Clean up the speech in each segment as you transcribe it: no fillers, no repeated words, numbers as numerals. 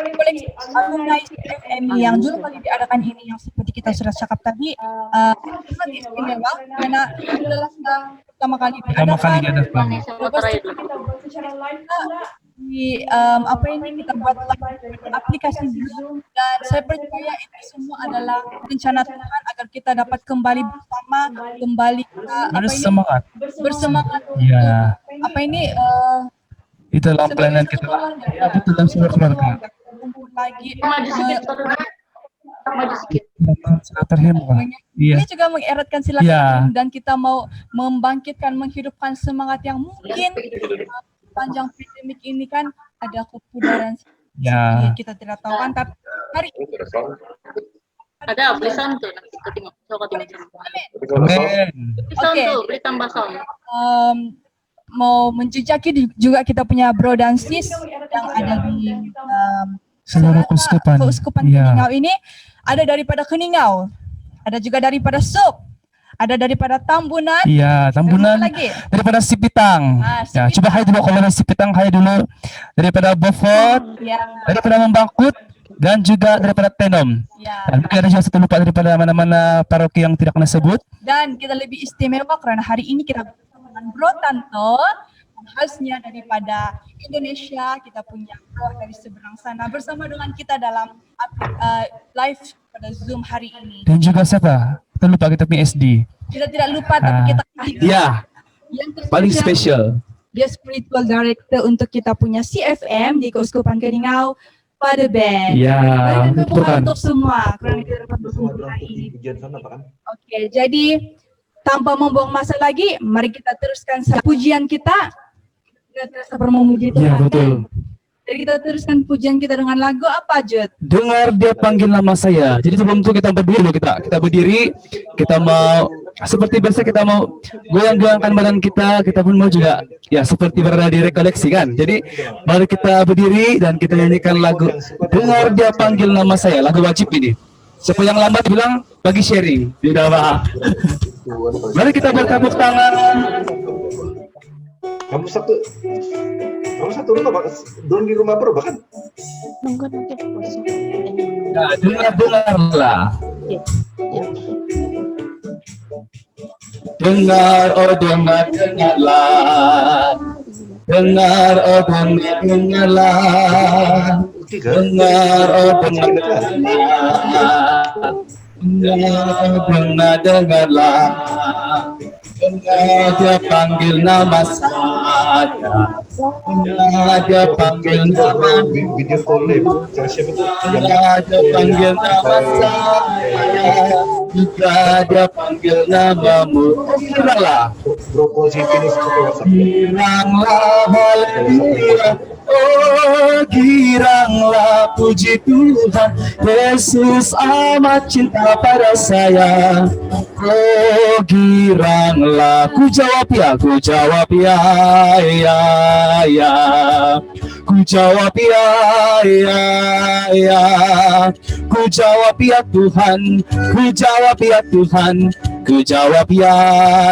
koleksi alumni CFMI yang dulu kali diadakan ini yang seperti kita sudah cakap tadi sangat istimewa karena adalah pertama kali diadakan. Di apa ini kita buat aplikasi Zoom dan saya percaya ini semua adalah rencana Tuhan agar kita dapat kembali bersama, kembali bersemangat ya. Apa ini Itu dalam pelayanan kita ya, betul dalam keluarga lagi ini juga mengeratkan silaturahim dan kita mau membangkitkan, menghidupkan semangat yang mungkin panjang pandemik ini kan ada kepudaran ya. Kita tidak tahu kan, tapi hari ini ada beli sound tuh nanti ketinggalan. Beli tambah sound. Mau menjejaki juga kita punya bro dan sis yang ada di seluruh keuskupan Keningau ini, ada daripada Keningau, ada juga daripada Sup, ada daripada Tambunan. Iya, Tambunan. Daripada Sipitang. Ya, coba hai dulu kalau dari Sipitang, hai dulu. Daripada Beaufort, daripada Membangkut, dan juga daripada Tenom. Dan mungkin ada juga satu lupa daripada mana-mana paroki yang tidak kena sebut. Dan kita lebih istimewa karena hari ini kita bersama dengan Bro Tanto, khasnya daripada Indonesia. Kita punya bro dari seberang sana bersama dengan kita dalam live pada Zoom hari ini. Dan juga siapa? Kita lupa kita punya SD. Kita tidak lupa tapi kita yang paling spesial. Dia spiritual director untuk kita punya CFM di Keuskupan Keningau pada band. Ya, untuk semua karena kita dapat berkumpul hari ini. Oke, jadi tanpa membuang masa lagi, mari kita teruskan pujian kita. Kita terus memuji Tuhan. Ya, betul. Jadi kita teruskan pujian kita dengan lagu apa, Jud? Dengar dia panggil nama saya. Jadi sebelum itu kita berdiri, kita berdiri, kita mau seperti biasa kita mau goyang-goyangkan badan kita pun mau juga ya seperti berada di rekoleksi kan. Jadi mari kita berdiri dan kita nyanyikan lagu Dengar Dia Panggil Nama Saya, lagu wajib ini. Siapa yang lambat bilang bagi sharing. Tidak apa. Mari kita bertepuk tangan. Kamu satu rumah, dorong di rumah bro bahkan. Nah, dengarlah. Dengar, oh dengarlah. Dengar, oh dengarlah. Dengar, oh dengarlah. Dengarlah. Dengar dia panggil nama saya. Dengar dia panggil nama video call siapa tuh? Dengar dia panggil nama saya. Jika dia panggil namamu, kiranglah. Kiranglah, haleluya. Oh, giranglah puji Tuhan, Yesus amat cinta pada saya. Oh, giranglah, ku jawab ya, ku jawab ya, ya, ya. Ku jawab ya, ya, ya. Ku jawab ya Tuhan, ku jawab ya Tuhan, ku jawab ya,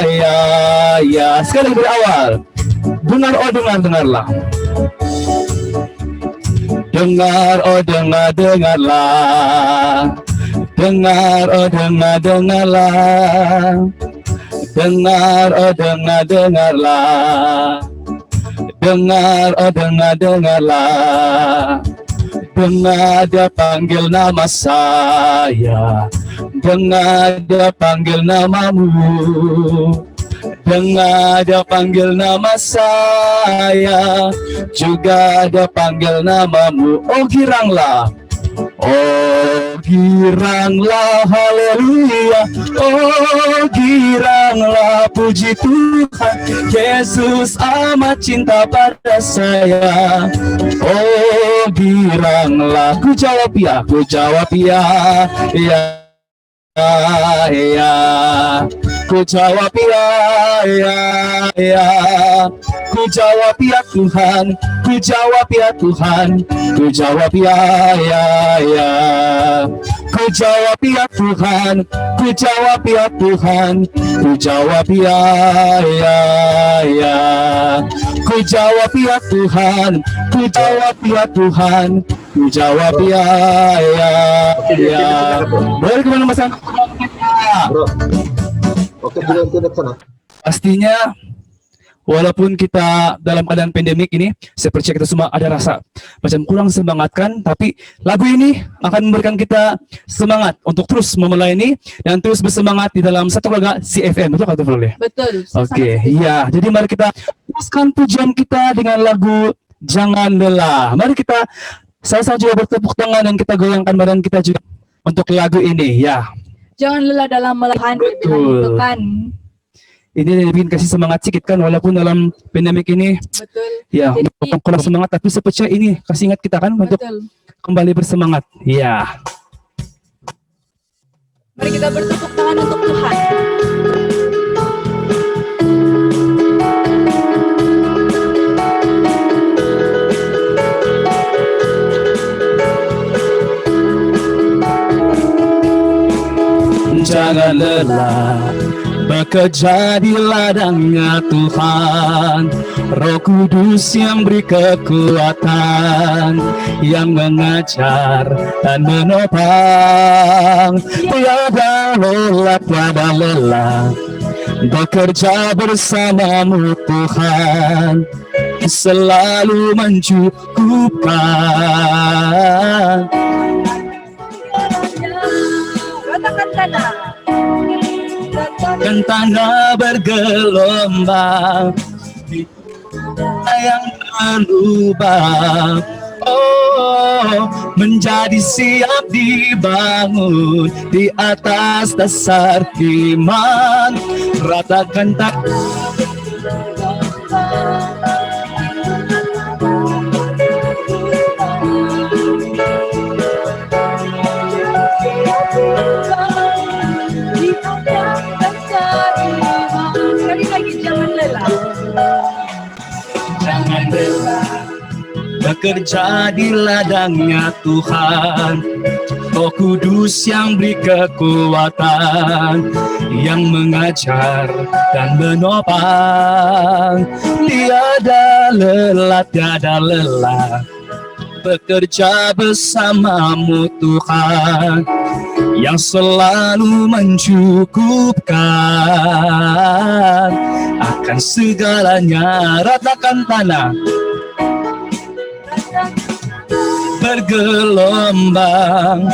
ya, ya. Sekali dari awal. Dengar, oh dengarlah. Dengar, oh dengarlah. Dengar, oh dengarlah. Dengar, oh dengarlah. Dengar, oh dengarlah. Dengar dia panggil nama saya. Dengar dia panggil namamu. Dengar dia panggil nama saya, juga dia panggil namamu. Oh giranglah, oh giranglah, haleluya. Oh giranglah, puji Tuhan, Yesus amat cinta pada saya. Oh giranglah, ku jawab ya, ya, ya. Ku jawab ya, ya, ya. Ku jawab ya Tuhan, ku jawab ya Tuhan, ku jawab ya, ya, ya. Ku jawab ya Tuhan, ku jawab ya Tuhan, ku jawab ya, ya, ya. Ku jawab ya Tuhan, ku jawab ya Tuhan, Ku jawab ya, ya, ya. Boleh kemana Mas? Bro. Oke, juga internet sana. Pastinya walaupun kita dalam keadaan pandemik ini, saya percaya kita semua ada rasa macam kurang semangat kan, tapi lagu ini akan memberikan kita semangat untuk terus memelayani dan terus bersemangat di dalam satu keluarga CFM. Betul kata boleh? Betul. Oke, iya. Jadi mari kita teruskan pujian kita dengan lagu Jangan Lelah. Mari kita sama-sama juga bertepuk tangan dan kita goyangkan badan kita juga untuk lagu ini, ya. Jangan lelah dalam melakukan itu kan. Ini bikin kasih semangat sedikit kan, walaupun dalam pandemik ini. Betul. Ya, Jadi, untuk kurang semangat, tapi sepertinya ini kasih ingat kita kan untuk betul. kembali bersemangat. Ya. Mari kita bertepuk tangan untuk Tuhan. Jangan lelah bekerja di ladangnya Tuhan, Roh Kudus yang beri kekuatan, yang mengajar dan menopang. Tiada lelah bekerja bersamamu Tuhan, selalu mencukupkan. Katakan tanah. Dan tanah bergelombang yang berlubang, oh, menjadi siap dibangun di atas dasar iman. Ratakan tak Sekali lagi, jangan lelah. jangan lelah bekerja di ladangnya Tuhan, Roh Kudus yang beri kekuatan, yang mengajar dan menopang. Tiada lelah bekerja bersamamu Tuhan, yang selalu mencukupkan akan segalanya. Ratakan tanah bergelombang,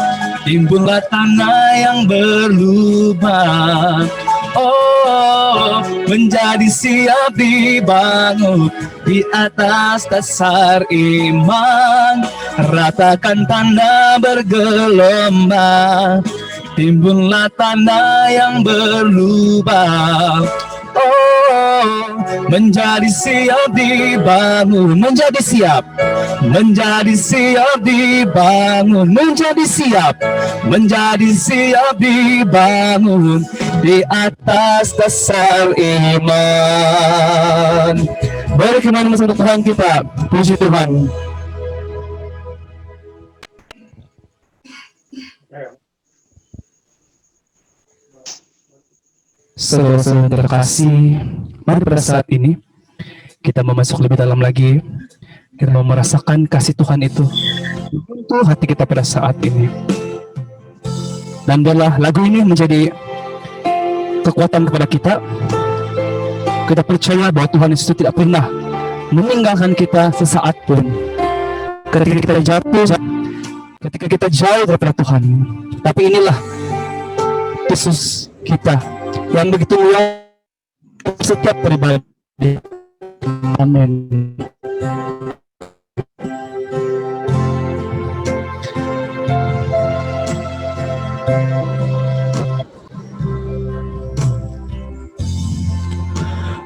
timbullah tanah yang berlubang, oh, menjadi siap dibangun di atas dasar iman. Ratakan tanah bergelombang, timbullah tanah yang berlubang, oh, menjadi siap dibangun, menjadi siap dibangun, menjadi siap dibangun di atas dasar iman. Bagaimana untuk Tuhan kita, puji Tuhan. Saudara-saudara terkasih, mari pada saat ini kita mau masuk lebih dalam lagi. Kita mau merasakan kasih Tuhan itu untuk hati kita pada saat ini. Dan biarlah lagu ini menjadi kekuatan kepada kita. Kita percaya bahwa Tuhan Yesus tidak pernah meninggalkan kita sesaat pun. Ketika kita jatuh, ketika kita jauh daripada Tuhan. Tapi inilah Yesus kita yang begitu mulia setiap pribadi. Amin.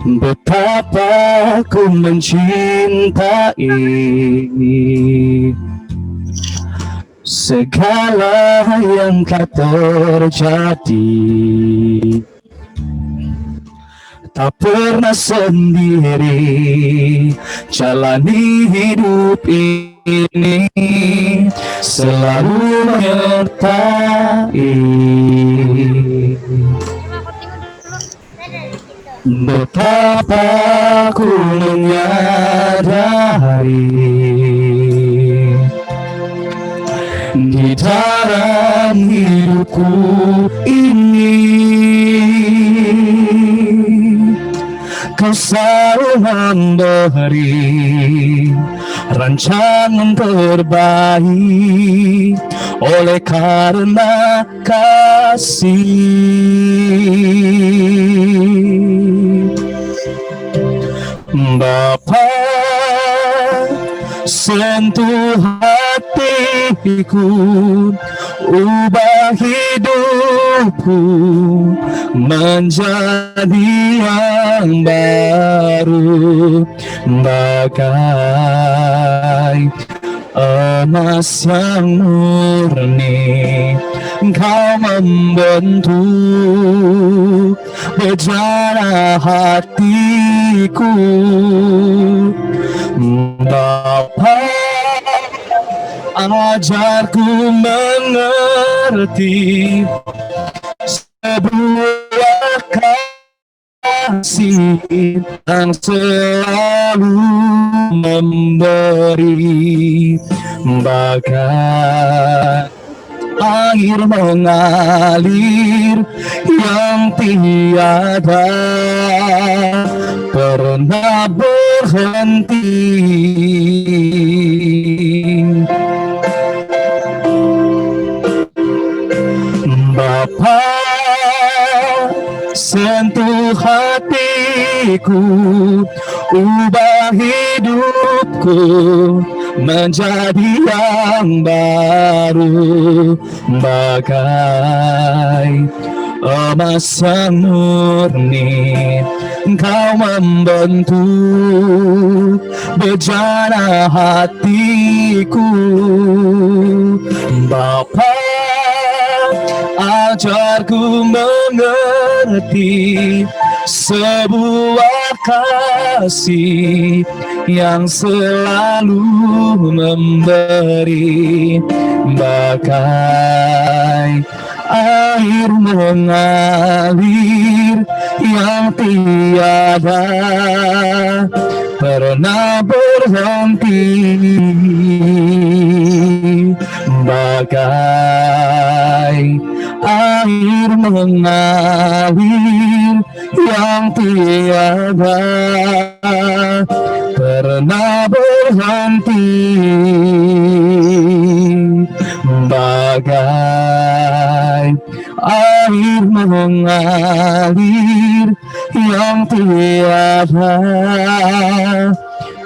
Betapa ku mencintai segala yang telah terjadi. Tak pernah sendiri jalani hidup ini, selalu menyertai. Betapa ku menyadari dalam hidupku ini. Kau selalu memberi rancangan terbaik oleh karena kasih. Bapa, sentuh hatiku, ubah hidupku menjadi yang baru, bagai emas yang murni. Engkau membentuk bejana hatiku. Bapa, ajarku mengerti sebuah kasih yang selalu memberi, bagai air mengalir yang tiada pernah berhenti. Bapa, sentuh hatiku, ubah hidupku menjadi yang baru, bagai emas yang murni. Engkau membentuk bejana hatiku. Bapa, ajarku mengerti sebuah kasih yang selalu memberi, bagai air mengalir yang tiada pernah berhenti, bagai air mengalir yang tiada pernah berhenti, bagai air mengalir yang tiada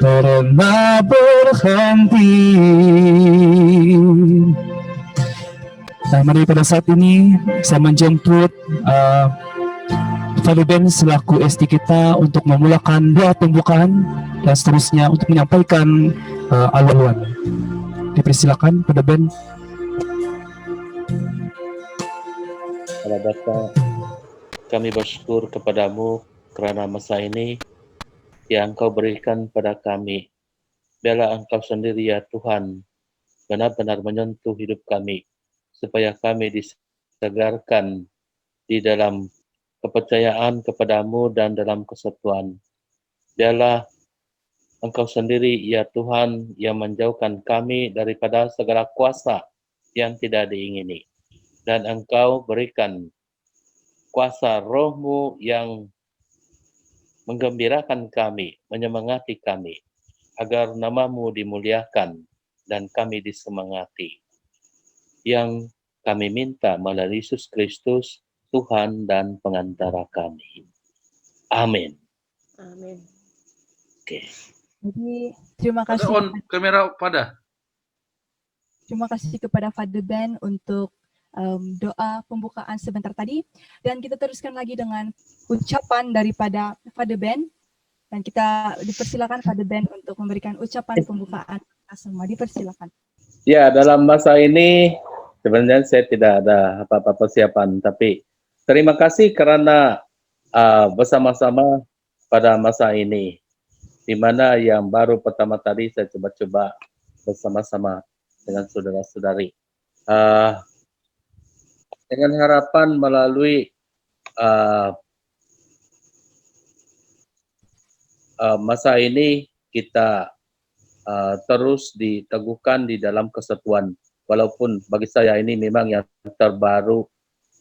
pernah berhenti. Nah, mari pada saat ini saya menjemput Father Ben selaku ST kita untuk memulakan doa pembukaan dan seterusnya untuk menyampaikan aluan. Dipersilakan Father Ben. Allah Bapa, kami bersyukur kepadamu kerana masa ini yang Engkau berikan pada kami. Biarlah Engkau sendiri ya Tuhan benar-benar menyentuh hidup kami, supaya kami disegarkan di dalam kepercayaan kepadamu dan dalam kesatuan. Biarlah Engkau sendiri ya Tuhan yang menjauhkan kami daripada segala kuasa yang tidak diingini. Dan Engkau berikan kuasa roh-Mu yang menggembirakan kami, menyemangati kami, agar nama-Mu dimuliakan dan kami disemangati. Yang kami minta melalui Yesus Kristus, Tuhan dan pengantara kami. Amin. Amin. Oke. Jadi terima kasih. Kamera pada. Terima kasih kepada Father Ben untuk doa pembukaan sebentar tadi, dan kita teruskan lagi dengan ucapan daripada Father Ben, dan kita dipersilakan Father Ben untuk memberikan ucapan pembukaan semua. Dipersilakan. Ya, dalam masa ini sebenarnya saya tidak ada apa-apa persiapan, tapi terima kasih kerana bersama-sama pada masa ini, di mana yang baru pertama tadi saya coba-coba bersama-sama dengan saudara-saudari. Dengan harapan melalui masa ini kita terus diteguhkan di dalam kesatuan walaupun bagi saya ini memang yang terbaru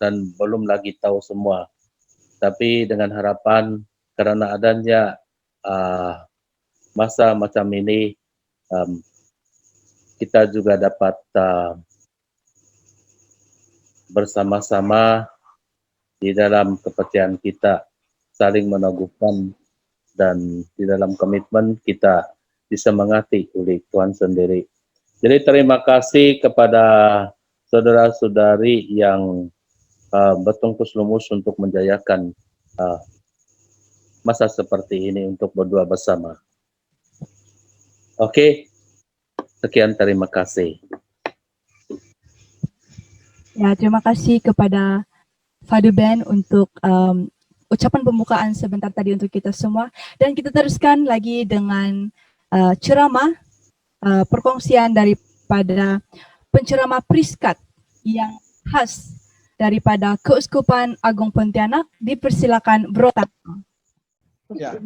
dan belum lagi tahu semua. Tapi dengan harapan karena adanya masa macam ini, kita juga dapat bersama-sama di dalam kepercayaan kita saling meneguhkan dan di dalam komitmen kita disemangati oleh Tuhan sendiri. Jadi terima kasih kepada saudara-saudari yang bertungkus lumus untuk menjayakan masa seperti ini untuk berdoa bersama. Oke, sekian terima kasih. Ya, terima kasih kepada Father Ben untuk ucapan pembukaan sebentar tadi untuk kita semua. Dan kita teruskan lagi dengan ceramah, perkongsian daripada penceramah Priskat yang khas daripada Keuskupan Agung Pontianak. Dipersilakan Bro Tanto. Ya,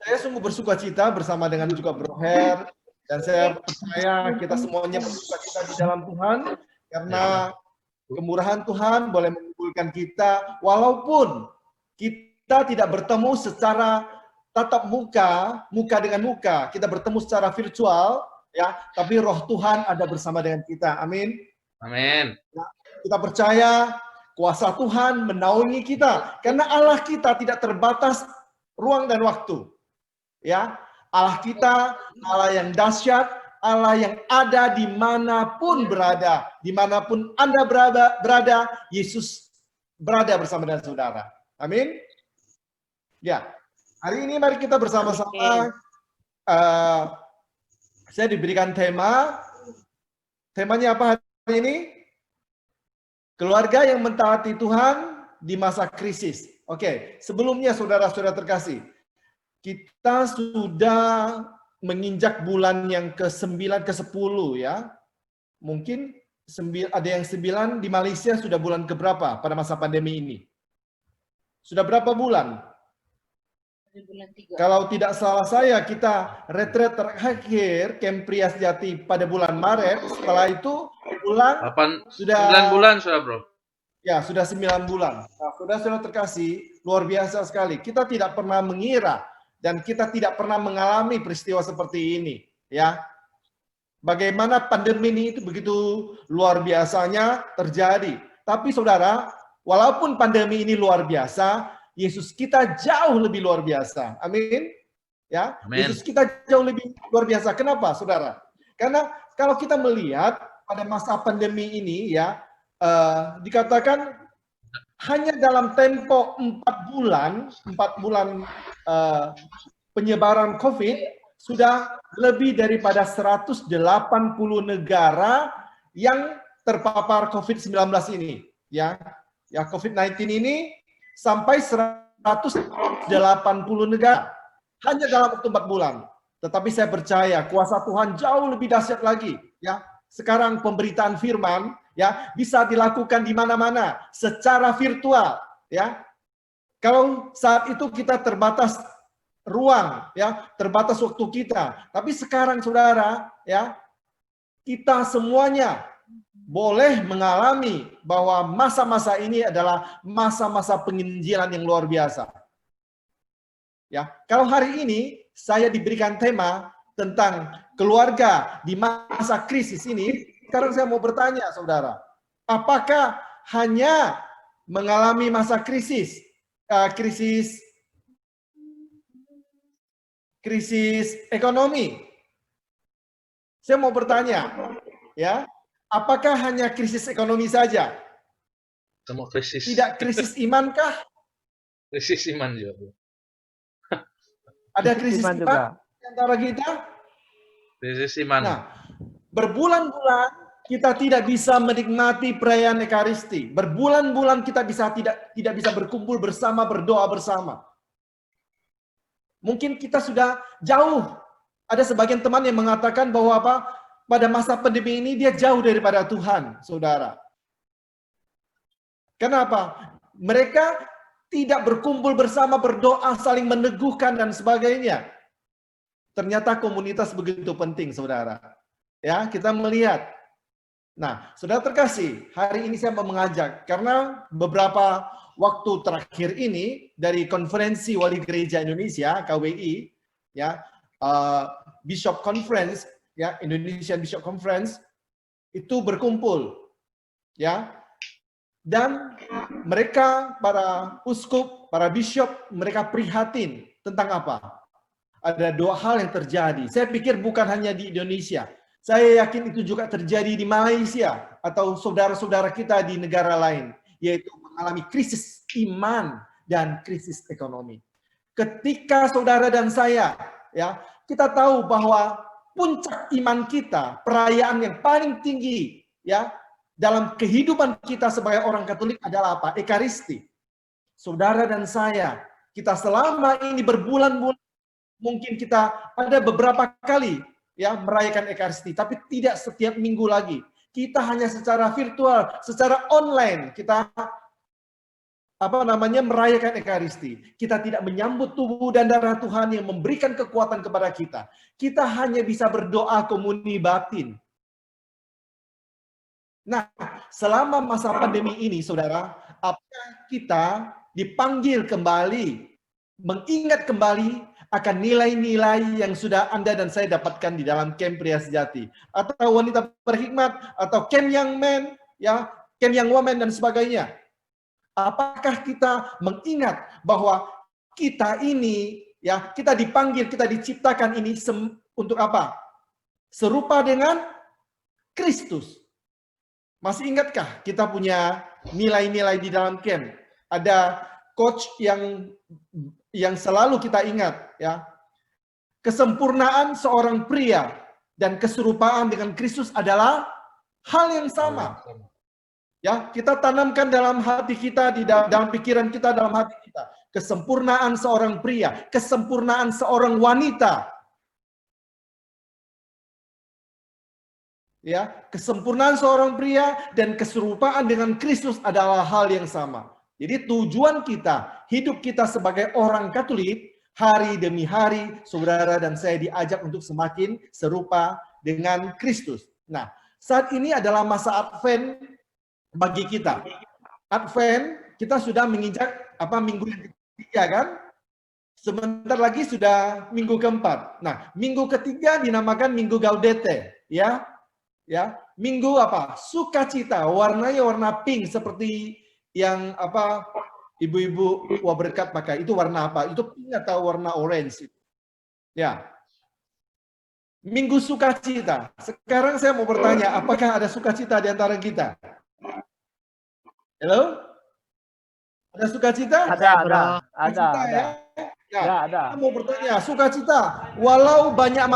saya sungguh bersuka cita bersama dengan juga Bro Her, dan saya percaya kita semuanya bersuka cita di dalam Tuhan, karena kemurahan Tuhan boleh mengumpulkan kita, walaupun kita tidak bertemu secara tatap muka, muka dengan muka, kita bertemu secara virtual, ya, tapi Roh Tuhan ada bersama dengan kita. Amin. Amin. Nah, kita percaya kuasa Tuhan menaungi kita, karena Allah kita tidak terbatas ruang dan waktu. Ya, Allah kita, Allah yang dahsyat, Allah yang ada dimanapun berada, dimanapun Anda berada, Yesus berada bersama dengan saudara. Amin. Ya, hari ini mari kita bersama-sama. Saya diberikan tema. Temanya apa hari ini? Keluarga yang mentaati Tuhan di masa krisis. Oke, sebelumnya saudara-saudara terkasih, kita sudah menginjak bulan yang ke-9, ke-10 ya. Mungkin ada yang 9 di Malaysia sudah bulan keberapa pada masa pandemi ini? Sudah berapa bulan? Bulan 3. Kalau tidak salah saya, kita retret terakhir Camp Pria Sejati pada bulan Maret. Setelah itu pulang sudah 9 bulan sudah, Bro. Ya, sudah 9 bulan. Nah, saudara-saudara terkasih, luar biasa sekali. Kita tidak pernah mengira dan kita tidak pernah mengalami peristiwa seperti ini, ya. Bagaimana pandemi ini itu begitu luar biasanya terjadi. Tapi saudara, walaupun pandemi ini luar biasa, Yesus kita jauh lebih luar biasa. Amin. Ya, Amin. Yesus kita jauh lebih luar biasa. Kenapa, saudara? Karena kalau kita melihat pada masa pandemi ini, ya, dikatakan hanya dalam tempo 4 bulan penyebaran COVID, sudah lebih daripada 180 negara yang terpapar COVID-19 ini. Ya, COVID-19 ini sampai 180 negara hanya dalam waktu 4 bulan. Tetapi saya percaya kuasa Tuhan jauh lebih dahsyat lagi. Ya, sekarang pemberitaan firman ya bisa dilakukan di mana-mana secara virtual. Ya, kalau saat itu kita terbatas ruang, ya, terbatas waktu kita. Tapi sekarang saudara, ya, kita semuanya boleh mengalami bahwa masa-masa ini adalah masa-masa penginjilan yang luar biasa. Ya, kalau hari ini saya diberikan tema tentang keluarga di masa krisis ini, sekarang saya mau bertanya, saudara, apakah hanya mengalami masa krisis ekonomi? Saya mau bertanya, ya, apakah hanya krisis ekonomi saja? Semua krisis. Tidak krisis imankah? Krisis iman juga. Ada krisis iman di antara kita? Krisis iman. Nah, berbulan-bulan kita tidak bisa menikmati perayaan Ekaristi. Berbulan-bulan kita tidak bisa berkumpul bersama, berdoa bersama. Mungkin kita sudah jauh. Ada sebagian teman yang mengatakan bahwa apa? Pada masa pandemi ini dia jauh daripada Tuhan, saudara. Kenapa? Mereka tidak berkumpul bersama, berdoa, saling meneguhkan dan sebagainya. Ternyata komunitas begitu penting, saudara. Ya, kita melihat. Nah, saudara terkasih, hari ini saya mau mengajak karena beberapa waktu terakhir ini dari Konferensi Wali Gereja Indonesia (KWI), ya, Bishop Conference, ya, Indonesian Bishop Conference itu berkumpul, ya, dan mereka para uskup, para bishop, mereka prihatin tentang apa? Ada dua hal yang terjadi. Saya pikir bukan hanya di Indonesia. Saya yakin itu juga terjadi di Malaysia atau saudara-saudara kita di negara lain, yaitu mengalami krisis iman dan krisis ekonomi. Ketika saudara dan saya, ya, kita tahu bahwa puncak iman kita, perayaan yang paling tinggi, ya, dalam kehidupan kita sebagai orang Katolik adalah apa? Ekaristi. Saudara dan saya, kita selama ini berbulan-bulan, mungkin kita ada beberapa kali, ya, merayakan Ekaristi, tapi tidak setiap minggu lagi. Kita hanya secara virtual, secara online kita merayakan Ekaristi. Kita tidak menyambut tubuh dan darah Tuhan yang memberikan kekuatan kepada kita. Kita hanya bisa berdoa komuni batin. Nah, selama masa pandemi ini, saudara, apakah kita dipanggil kembali, mengingat kembali akan nilai-nilai yang sudah Anda dan saya dapatkan di dalam camp Pria Sejati, atau wanita berhikmat, atau camp young men, ya, camp young woman dan sebagainya. Apakah kita mengingat bahwa kita ini, ya, kita dipanggil, kita diciptakan ini untuk apa? Serupa dengan Kristus. Masih ingatkah kita punya nilai-nilai di dalam camp? Ada coach yang selalu kita ingat, ya. Kesempurnaan seorang pria dan keserupaan dengan Kristus adalah hal yang sama. Ya, kita tanamkan dalam hati kita, dalam pikiran kita, dalam hati kita. Kesempurnaan seorang pria, kesempurnaan seorang wanita. Ya, kesempurnaan seorang pria dan keserupaan dengan Kristus adalah hal yang sama. Jadi tujuan kita, hidup kita sebagai orang Katolik, hari demi hari, saudara dan saya diajak untuk semakin serupa dengan Kristus. Nah, saat ini adalah masa Advent bagi kita. Advent, kita sudah menginjak minggu yang ketiga, kan? Sebentar lagi sudah minggu keempat. Nah, minggu ketiga dinamakan Minggu Gaudete, ya. Ya, minggu sukacita, warnanya warna pink seperti yang ibu-ibu berkat pakai. Itu warna apa? Itu pink atau warna orange? Ya. Minggu sukacita. Sekarang saya mau bertanya, apakah ada sukacita di antara kita? Halo? Ada sukacita? Ada. Sukacita, Ada. Ya, ada. Saya mau bertanya, sukacita, walau banyak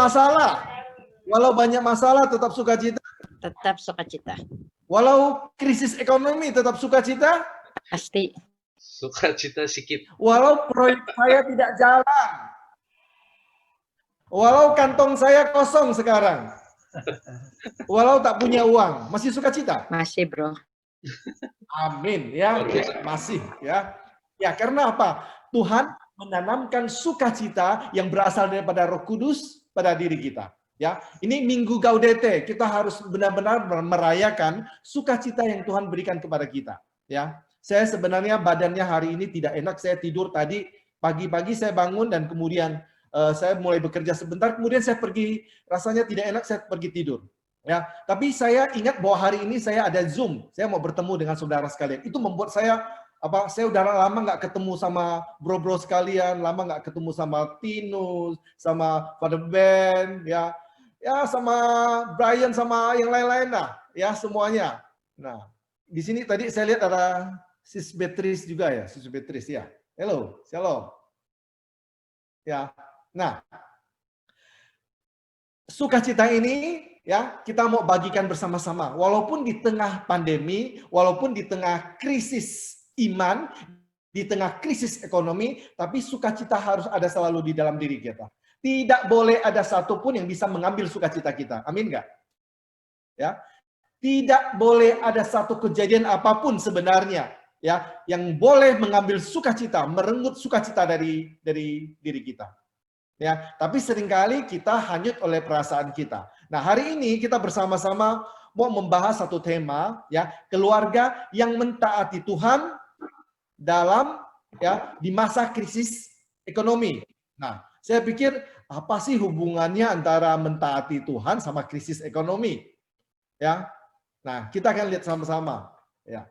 masalah tetap sukacita? Tetap sukacita. Walau krisis ekonomi tetap sukacita? Pasti. Sukacita sikit. Walau proyek saya tidak jalan. Walau kantong saya kosong sekarang. Walau tak punya uang, masih sukacita? Masih, bro. Amin, ya. Masih, ya. Ya, karena apa? Tuhan menanamkan sukacita yang berasal daripada Roh Kudus pada diri kita. Ya, ini Minggu Gaudete, kita harus benar-benar merayakan sukacita yang Tuhan berikan kepada kita. Ya, saya sebenarnya badannya hari ini tidak enak. Saya tidur tadi pagi-pagi, saya bangun dan kemudian saya mulai bekerja sebentar. Kemudian saya pergi, rasanya tidak enak, saya pergi tidur. Ya, tapi saya ingat bahwa hari ini saya ada Zoom. Saya mau bertemu dengan saudara sekalian. Itu membuat saya saya udah lama nggak ketemu sama bro-bro sekalian, lama nggak ketemu sama Tinus, sama Father Ben, ya sama Brian, sama yang lain-lain lah, ya semuanya. Nah, di sini tadi saya lihat ada Sis Beatrice juga ya, Sis Beatrice ya. Hello, shalom. Ya, nah, sukacita ini ya kita mau bagikan bersama-sama, walaupun di tengah pandemi, walaupun di tengah krisis iman, di tengah krisis ekonomi, tapi sukacita harus ada selalu di dalam diri kita. Tidak boleh ada satupun yang bisa mengambil sukacita kita. Amin nggak? Ya, tidak boleh ada satu kejadian apapun sebenarnya ya yang boleh mengambil sukacita, merenggut sukacita dari diri kita. Ya, tapi seringkali kita hanyut oleh perasaan kita. Nah, hari ini kita bersama-sama mau membahas satu tema, ya, keluarga yang mentaati Tuhan dalam, ya, di masa krisis ekonomi. Nah, saya pikir apa sih hubungannya antara mentaati Tuhan sama krisis ekonomi? Ya, nah kita akan lihat sama-sama. Ya,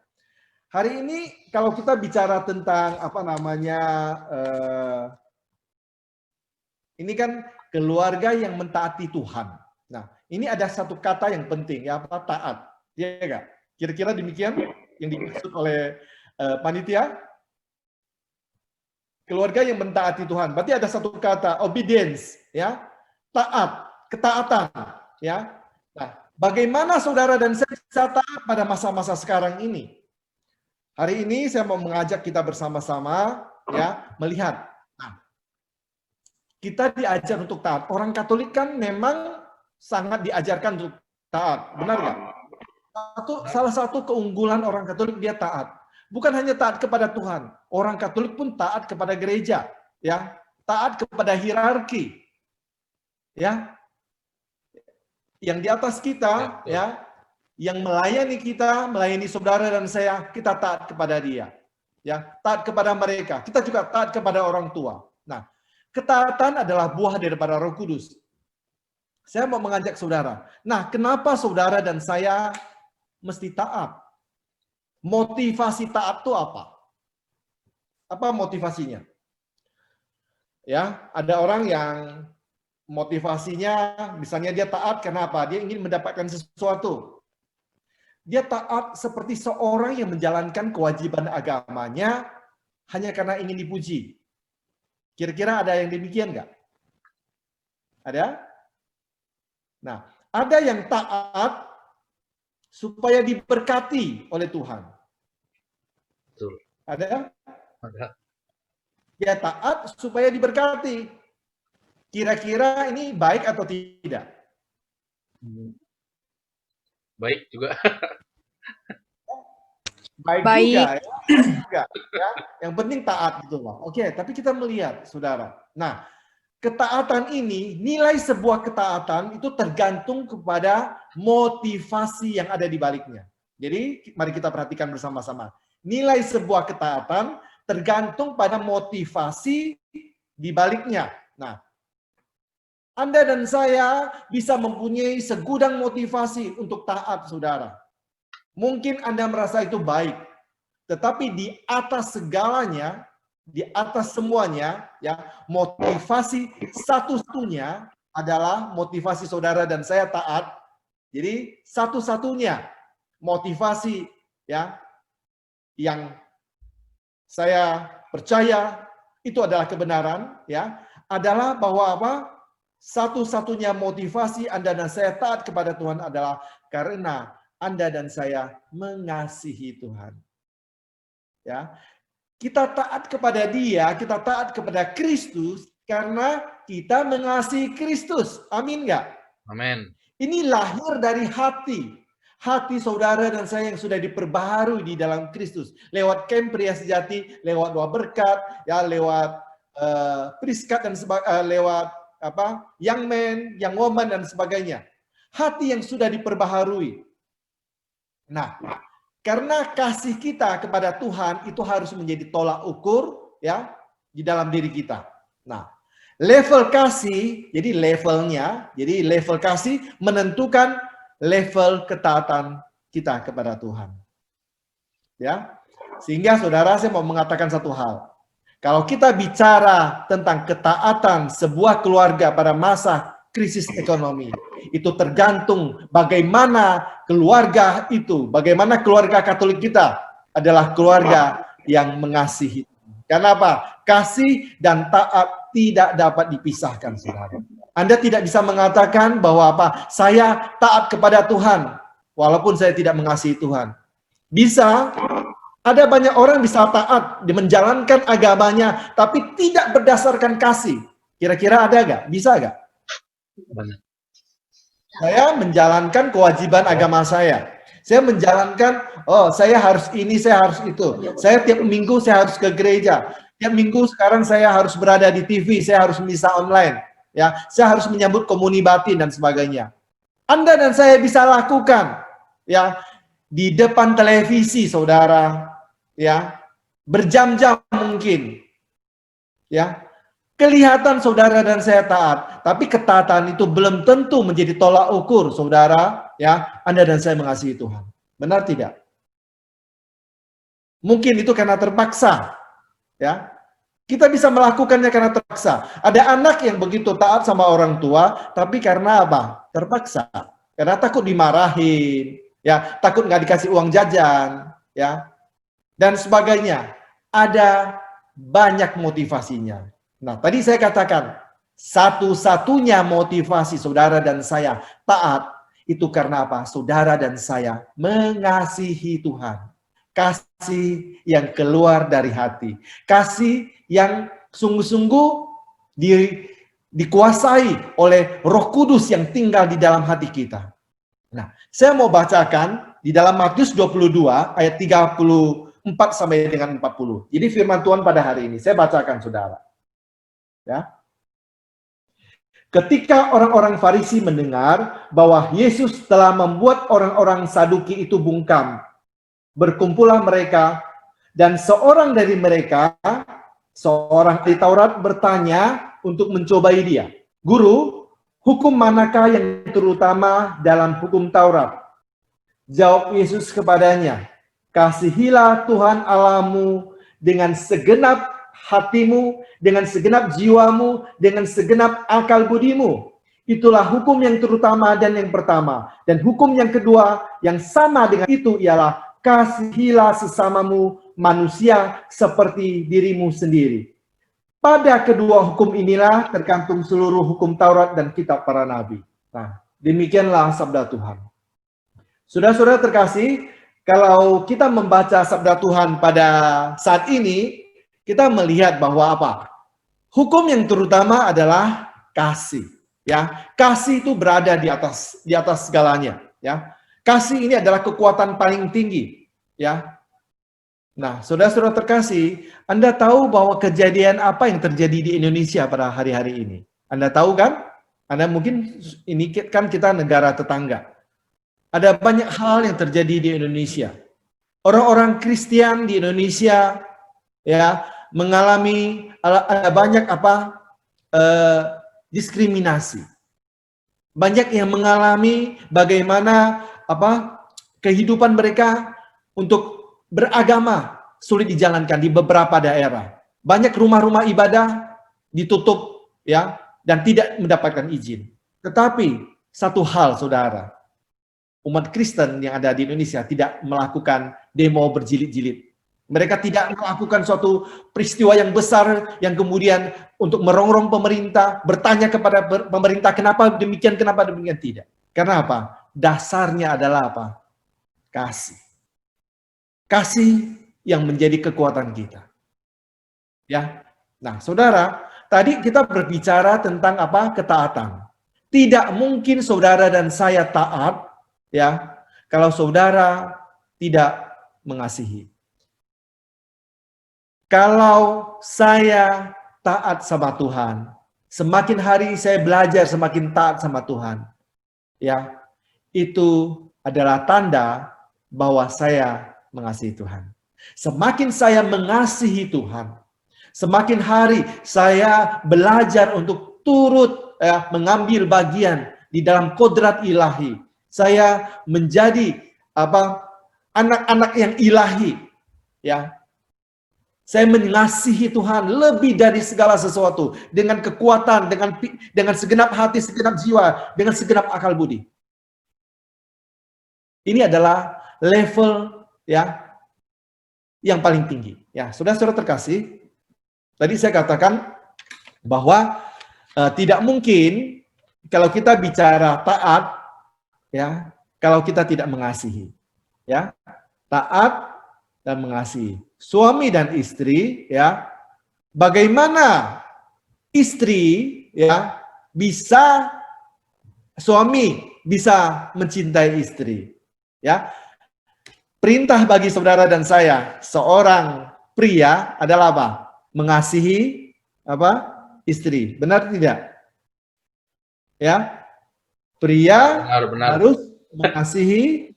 hari ini kalau kita bicara tentang apa namanya, ini kan keluarga yang mentaati Tuhan. Nah, ini ada satu kata yang penting, ya, apa, taat. Ya enggak? Kira-kira demikian yang dimaksud oleh panitia? Keluarga yang mentaati Tuhan. Berarti ada satu kata, obedience, ya, taat, ketaatan, ya. Nah, bagaimana saudara dan saya bisa taat pada masa-masa sekarang ini? Hari ini saya mau mengajak kita bersama-sama, ya, melihat. Nah, kita diajar untuk taat. Orang Katolik kan memang sangat diajarkan untuk taat, benar nggak? Salah satu keunggulan orang Katolik, dia taat. Bukan hanya taat kepada Tuhan, orang Katolik pun taat kepada gereja, ya, taat kepada hierarki, ya, yang di atas kita, ya, yang melayani kita, melayani saudara dan saya, kita taat kepada dia, ya, taat kepada mereka. Kita juga taat kepada orang tua. Nah, ketaatan adalah buah daripada Roh Kudus. Saya mau mengajak saudara. Nah, kenapa saudara dan saya mesti taat? Motivasi taat itu apa? Apa motivasinya? Ya, ada orang yang motivasinya, misalnya dia taat karena apa? Dia ingin mendapatkan sesuatu. Dia taat seperti seorang yang menjalankan kewajiban agamanya hanya karena ingin dipuji. Kira-kira ada yang demikian nggak? Ada? Nah, ada yang taat supaya diberkati oleh Tuhan. Betul. Ada? Ada. Dia taat supaya diberkati. Kira-kira ini baik atau tidak? Baik juga. Baik. Juga, ya. Ya. Yang penting taat gitu loh. Oke, tapi kita melihat, saudara. Nah, ketaatan ini, nilai sebuah ketaatan itu tergantung kepada motivasi yang ada di baliknya. Jadi, mari kita perhatikan bersama-sama. Nilai sebuah ketaatan tergantung pada motivasi di baliknya. Nah, Anda dan saya bisa mempunyai segudang motivasi untuk taat, saudara. Mungkin Anda merasa itu baik, tetapi di atas segalanya, di atas semuanya, ya, motivasi satu-satunya adalah motivasi saudara dan saya taat. Jadi satu-satunya motivasi, ya, yang saya percaya itu adalah kebenaran, ya, adalah bahwa apa? Satu-satunya motivasi Anda dan saya taat kepada Tuhan adalah karena Anda dan saya mengasihi Tuhan. Ya. Kita taat kepada Dia, kita taat kepada Kristus karena kita mengasihi Kristus. Amin nggak? Amin. Ini lahir dari hati. Hati saudara dan saya yang sudah diperbaharui di dalam Kristus. Lewat camp Pria Sejati, lewat doa berkat, ya, lewat Priskat dan lewat apa, Young Man, Young Woman dan sebagainya. Hati yang sudah diperbaharui. Nah, karena kasih kita kepada Tuhan itu harus menjadi tolak ukur, ya, di dalam diri kita. Nah, level kasih, jadi level kasih menentukan level ketaatan kita kepada Tuhan. Ya. Sehingga saudara, saya mau mengatakan satu hal. Kalau kita bicara tentang ketaatan sebuah keluarga pada masa krisis ekonomi, itu tergantung bagaimana keluarga itu, bagaimana keluarga Katolik kita adalah keluarga yang mengasihi. Karena apa? Kasih dan taat tidak dapat dipisahkan, saudara. Anda tidak bisa mengatakan bahwa apa? Saya taat kepada Tuhan, walaupun saya tidak mengasihi Tuhan. Bisa, ada banyak orang bisa taat, menjalankan agamanya, tapi tidak berdasarkan kasih. Kira-kira ada nggak? Bisa nggak? Banyak. Saya menjalankan kewajiban agama saya. Saya menjalankan, oh saya harus ini, saya harus itu. Saya tiap minggu saya harus ke gereja. Tiap minggu sekarang saya harus berada di TV, saya harus misa online. Ya, saya harus menyambut komuni batin dan sebagainya. Anda dan saya bisa lakukan, ya, di depan televisi saudara, ya, berjam-jam mungkin, ya, kelihatan saudara dan saya taat, tapi ketaatan itu belum tentu menjadi tolak ukur saudara, ya, Anda dan saya mengasihi Tuhan. Benar tidak? Mungkin itu karena terpaksa, ya. Kita bisa melakukannya karena terpaksa. Ada anak yang begitu taat sama orang tua, tapi karena apa? Terpaksa. Karena takut dimarahin, ya, takut nggak dikasih uang jajan, ya, dan sebagainya. Ada banyak motivasinya. Nah, tadi saya katakan, satu-satunya motivasi saudara dan saya taat, itu karena apa? Saudara dan saya mengasihi Tuhan. Kasih yang keluar dari hati. Kasih yang sungguh-sungguh dikuasai oleh Roh Kudus yang tinggal di dalam hati kita. Nah, saya mau bacakan di dalam Matius 22 ayat 34 sampai dengan 40. Jadi firman Tuhan pada hari ini saya bacakan saudara. Ya. Ketika orang-orang Farisi mendengar bahwa Yesus telah membuat orang-orang Saduki itu bungkam, berkumpullah mereka, dan seorang dari mereka, seorang ahli Taurat, bertanya untuk mencobai dia. Guru, hukum manakah yang terutama dalam hukum Taurat? Jawab Yesus kepadanya, kasihilah Tuhan Allahmu dengan segenap hatimu, dengan segenap jiwamu, dengan segenap akal budimu. Itulah hukum yang terutama dan yang pertama. Dan hukum yang kedua yang sama dengan itu ialah kasihilah sesamamu manusia seperti dirimu sendiri. Pada kedua hukum inilah tergantung seluruh hukum Taurat dan kitab para nabi. Nah, demikianlah sabda Tuhan. Saudara-saudara terkasih, kalau kita membaca sabda Tuhan pada saat ini, kita melihat bahwa apa? Hukum yang terutama adalah kasih. Ya, kasih itu berada di atas segalanya. Ya, kasih ini adalah kekuatan paling tinggi. Ya. Nah, saudara-saudara terkasih, Anda tahu bahwa kejadian apa yang terjadi di Indonesia pada hari-hari ini? Anda tahu kan? Anda mungkin, ini kan kita negara tetangga. Ada banyak hal yang terjadi di Indonesia. Orang-orang Kristen di Indonesia, ya, mengalami ada banyak diskriminasi. Banyak yang mengalami bagaimana kehidupan mereka untuk beragama sulit dijalankan di beberapa daerah. Banyak rumah-rumah ibadah ditutup, ya, dan tidak mendapatkan izin. Tetapi satu hal, saudara, umat Kristen yang ada di Indonesia tidak melakukan demo berjilid-jilid. Mereka tidak melakukan suatu peristiwa yang besar yang kemudian untuk merongrong pemerintah, bertanya kepada pemerintah kenapa demikian tidak. Karena apa? Dasarnya adalah apa? Kasih. Kasih yang menjadi kekuatan kita. Ya. Nah, saudara, tadi kita berbicara tentang apa? Ketaatan. Tidak mungkin saudara dan saya taat, ya, kalau saudara tidak mengasihi. Kalau saya taat sama Tuhan, semakin hari saya belajar semakin taat sama Tuhan, ya, itu adalah tanda bahwa saya mengasihi Tuhan. Semakin saya mengasihi Tuhan, semakin hari saya belajar untuk turut, ya, mengambil bagian di dalam kodrat ilahi. Saya menjadi anak-anak yang ilahi, ya. Saya mengasihi Tuhan lebih dari segala sesuatu, dengan kekuatan, dengan segenap hati, segenap jiwa, dengan segenap akal budi. Ini adalah level, ya, yang paling tinggi. Ya, saudara-saudara terkasih, tadi saya katakan bahwa tidak mungkin kalau kita bicara taat, ya, kalau kita tidak mengasihi, ya, taat dan mengasihi. Suami dan istri, ya, bagaimana istri, ya, suami bisa mencintai istri, ya. Perintah bagi saudara dan saya, seorang pria adalah apa? Mengasihi istri. Benar tidak? Ya. Pria Benar. harus mengasihi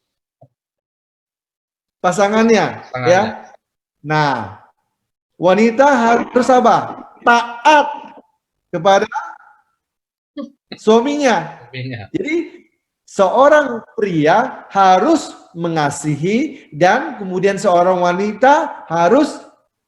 pasangannya, Pasangannya. ya. Nah, wanita harus apa? Taat kepada suaminya. Suaminya. Jadi seorang pria harus mengasihi dan kemudian seorang wanita harus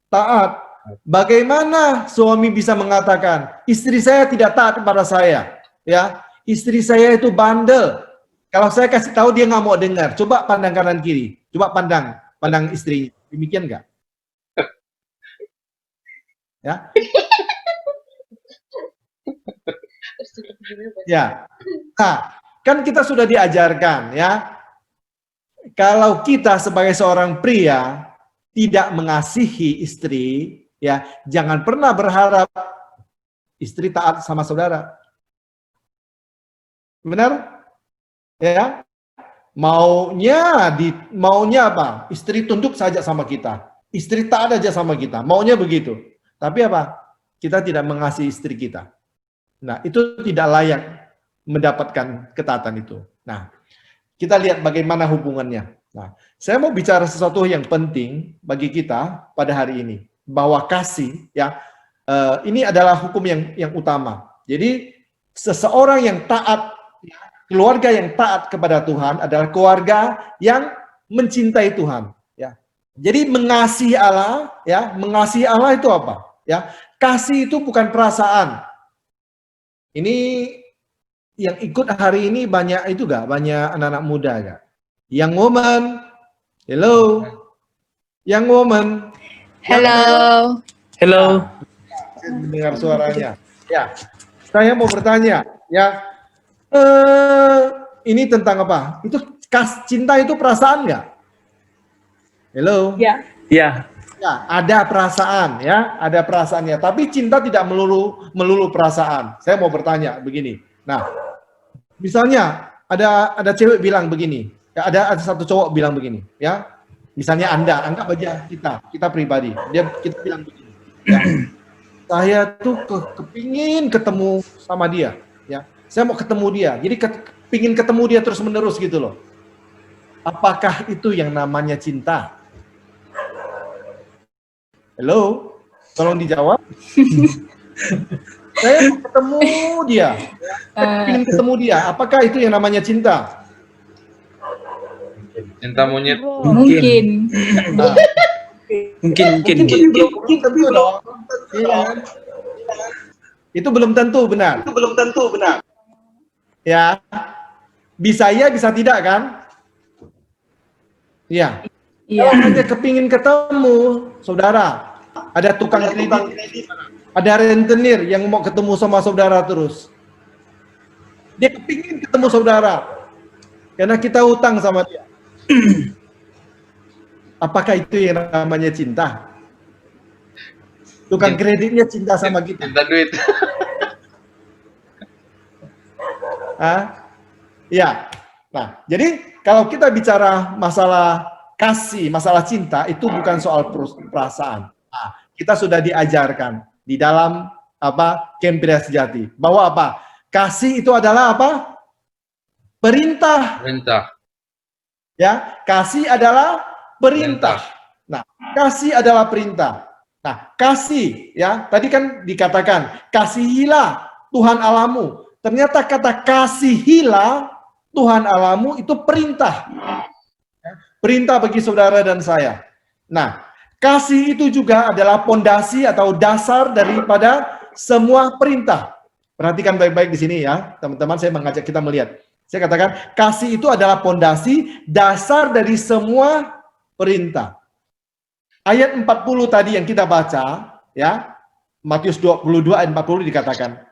taat. Bagaimana suami bisa mengatakan, istri saya tidak taat kepada saya? Ya, istri saya itu bandel. Kalau saya kasih tahu dia nggak mau dengar. Coba pandang kanan kiri. Coba pandang istri. Demikian nggak? Ya. Ya. Nah, kan kita sudah diajarkan ya. Kalau kita sebagai seorang pria tidak mengasihi istri, ya, jangan pernah berharap istri taat sama saudara. Benar? Ya. Maunya apa? Istri tunduk saja sama kita. Istri taat aja sama kita. Maunya begitu. Tapi apa? Kita tidak mengasihi istri kita. Nah, itu tidak layak mendapatkan ketaatan itu. Nah, kita lihat bagaimana hubungannya. Nah, saya mau bicara sesuatu yang penting bagi kita pada hari ini, bahwa kasih, ya, ini adalah hukum yang utama. Jadi, seseorang yang taat, keluarga yang taat kepada Tuhan adalah keluarga yang mencintai Tuhan. Ya, jadi mengasihi Allah, ya, mengasihi Allah itu apa? Ya, kasih itu bukan perasaan. Ini yang ikut hari ini banyak itu gak? Banyak anak-anak muda gak? Young woman, hello. Young woman. Hello. Hello. Saya mendengar suaranya. Ya, saya mau bertanya. Ya, ini tentang apa? Itu cinta itu perasaan nggak? Hello. Ya. Ya. Ya, ada perasaan, ya, ada perasaannya. Tapi cinta tidak melulu perasaan. Saya mau bertanya begini. Nah, misalnya ada cewek bilang begini, ya, ada satu cowok bilang begini, ya. Misalnya anggap aja kita pribadi, kita bilang begini, ya, saya tuh kepingin ketemu sama dia, ya. Saya mau ketemu dia, jadi kepingin ketemu dia terus menerus gitu loh. Apakah itu yang namanya cinta? Halo, tolong dijawab. Saya mau ketemu dia, ingin ketemu dia. Apakah itu yang namanya cinta? Cinta monyet. Mungkin. Mungkin. Mungkin tentu dong. Iya. Itu belum tentu benar. Ya, bisa iya, bisa tidak kan? Iya. Kalau hanya kepingin ketemu, saudara, ada tukang kredit, ada rentenir yang mau ketemu sama saudara terus. Dia kepingin ketemu saudara, karena kita utang sama dia. Apakah itu yang namanya cinta? Tukang kreditnya cinta sama kita. Cinta duit. Ya. Nah, jadi kalau kita bicara masalah kasih, masalah cinta, itu bukan soal perasaan. Nah, kita sudah diajarkan di dalam Camp Pria Sejati bahwa apa? Kasih itu adalah apa? Perintah. Ya, kasih adalah perintah. Nah, kasih adalah perintah. Nah, kasih, ya, tadi kan dikatakan kasihilah Tuhan Allahmu. Ternyata kata kasihilah Tuhan Allahmu itu perintah. Perintah bagi saudara dan saya. Nah, kasih itu juga adalah pondasi atau dasar daripada semua perintah. Perhatikan baik-baik di sini ya, teman-teman, saya mengajak kita melihat. Saya katakan, kasih itu adalah pondasi dasar dari semua perintah. Ayat 40 tadi yang kita baca, ya, Matius 22 ayat 40 dikatakan,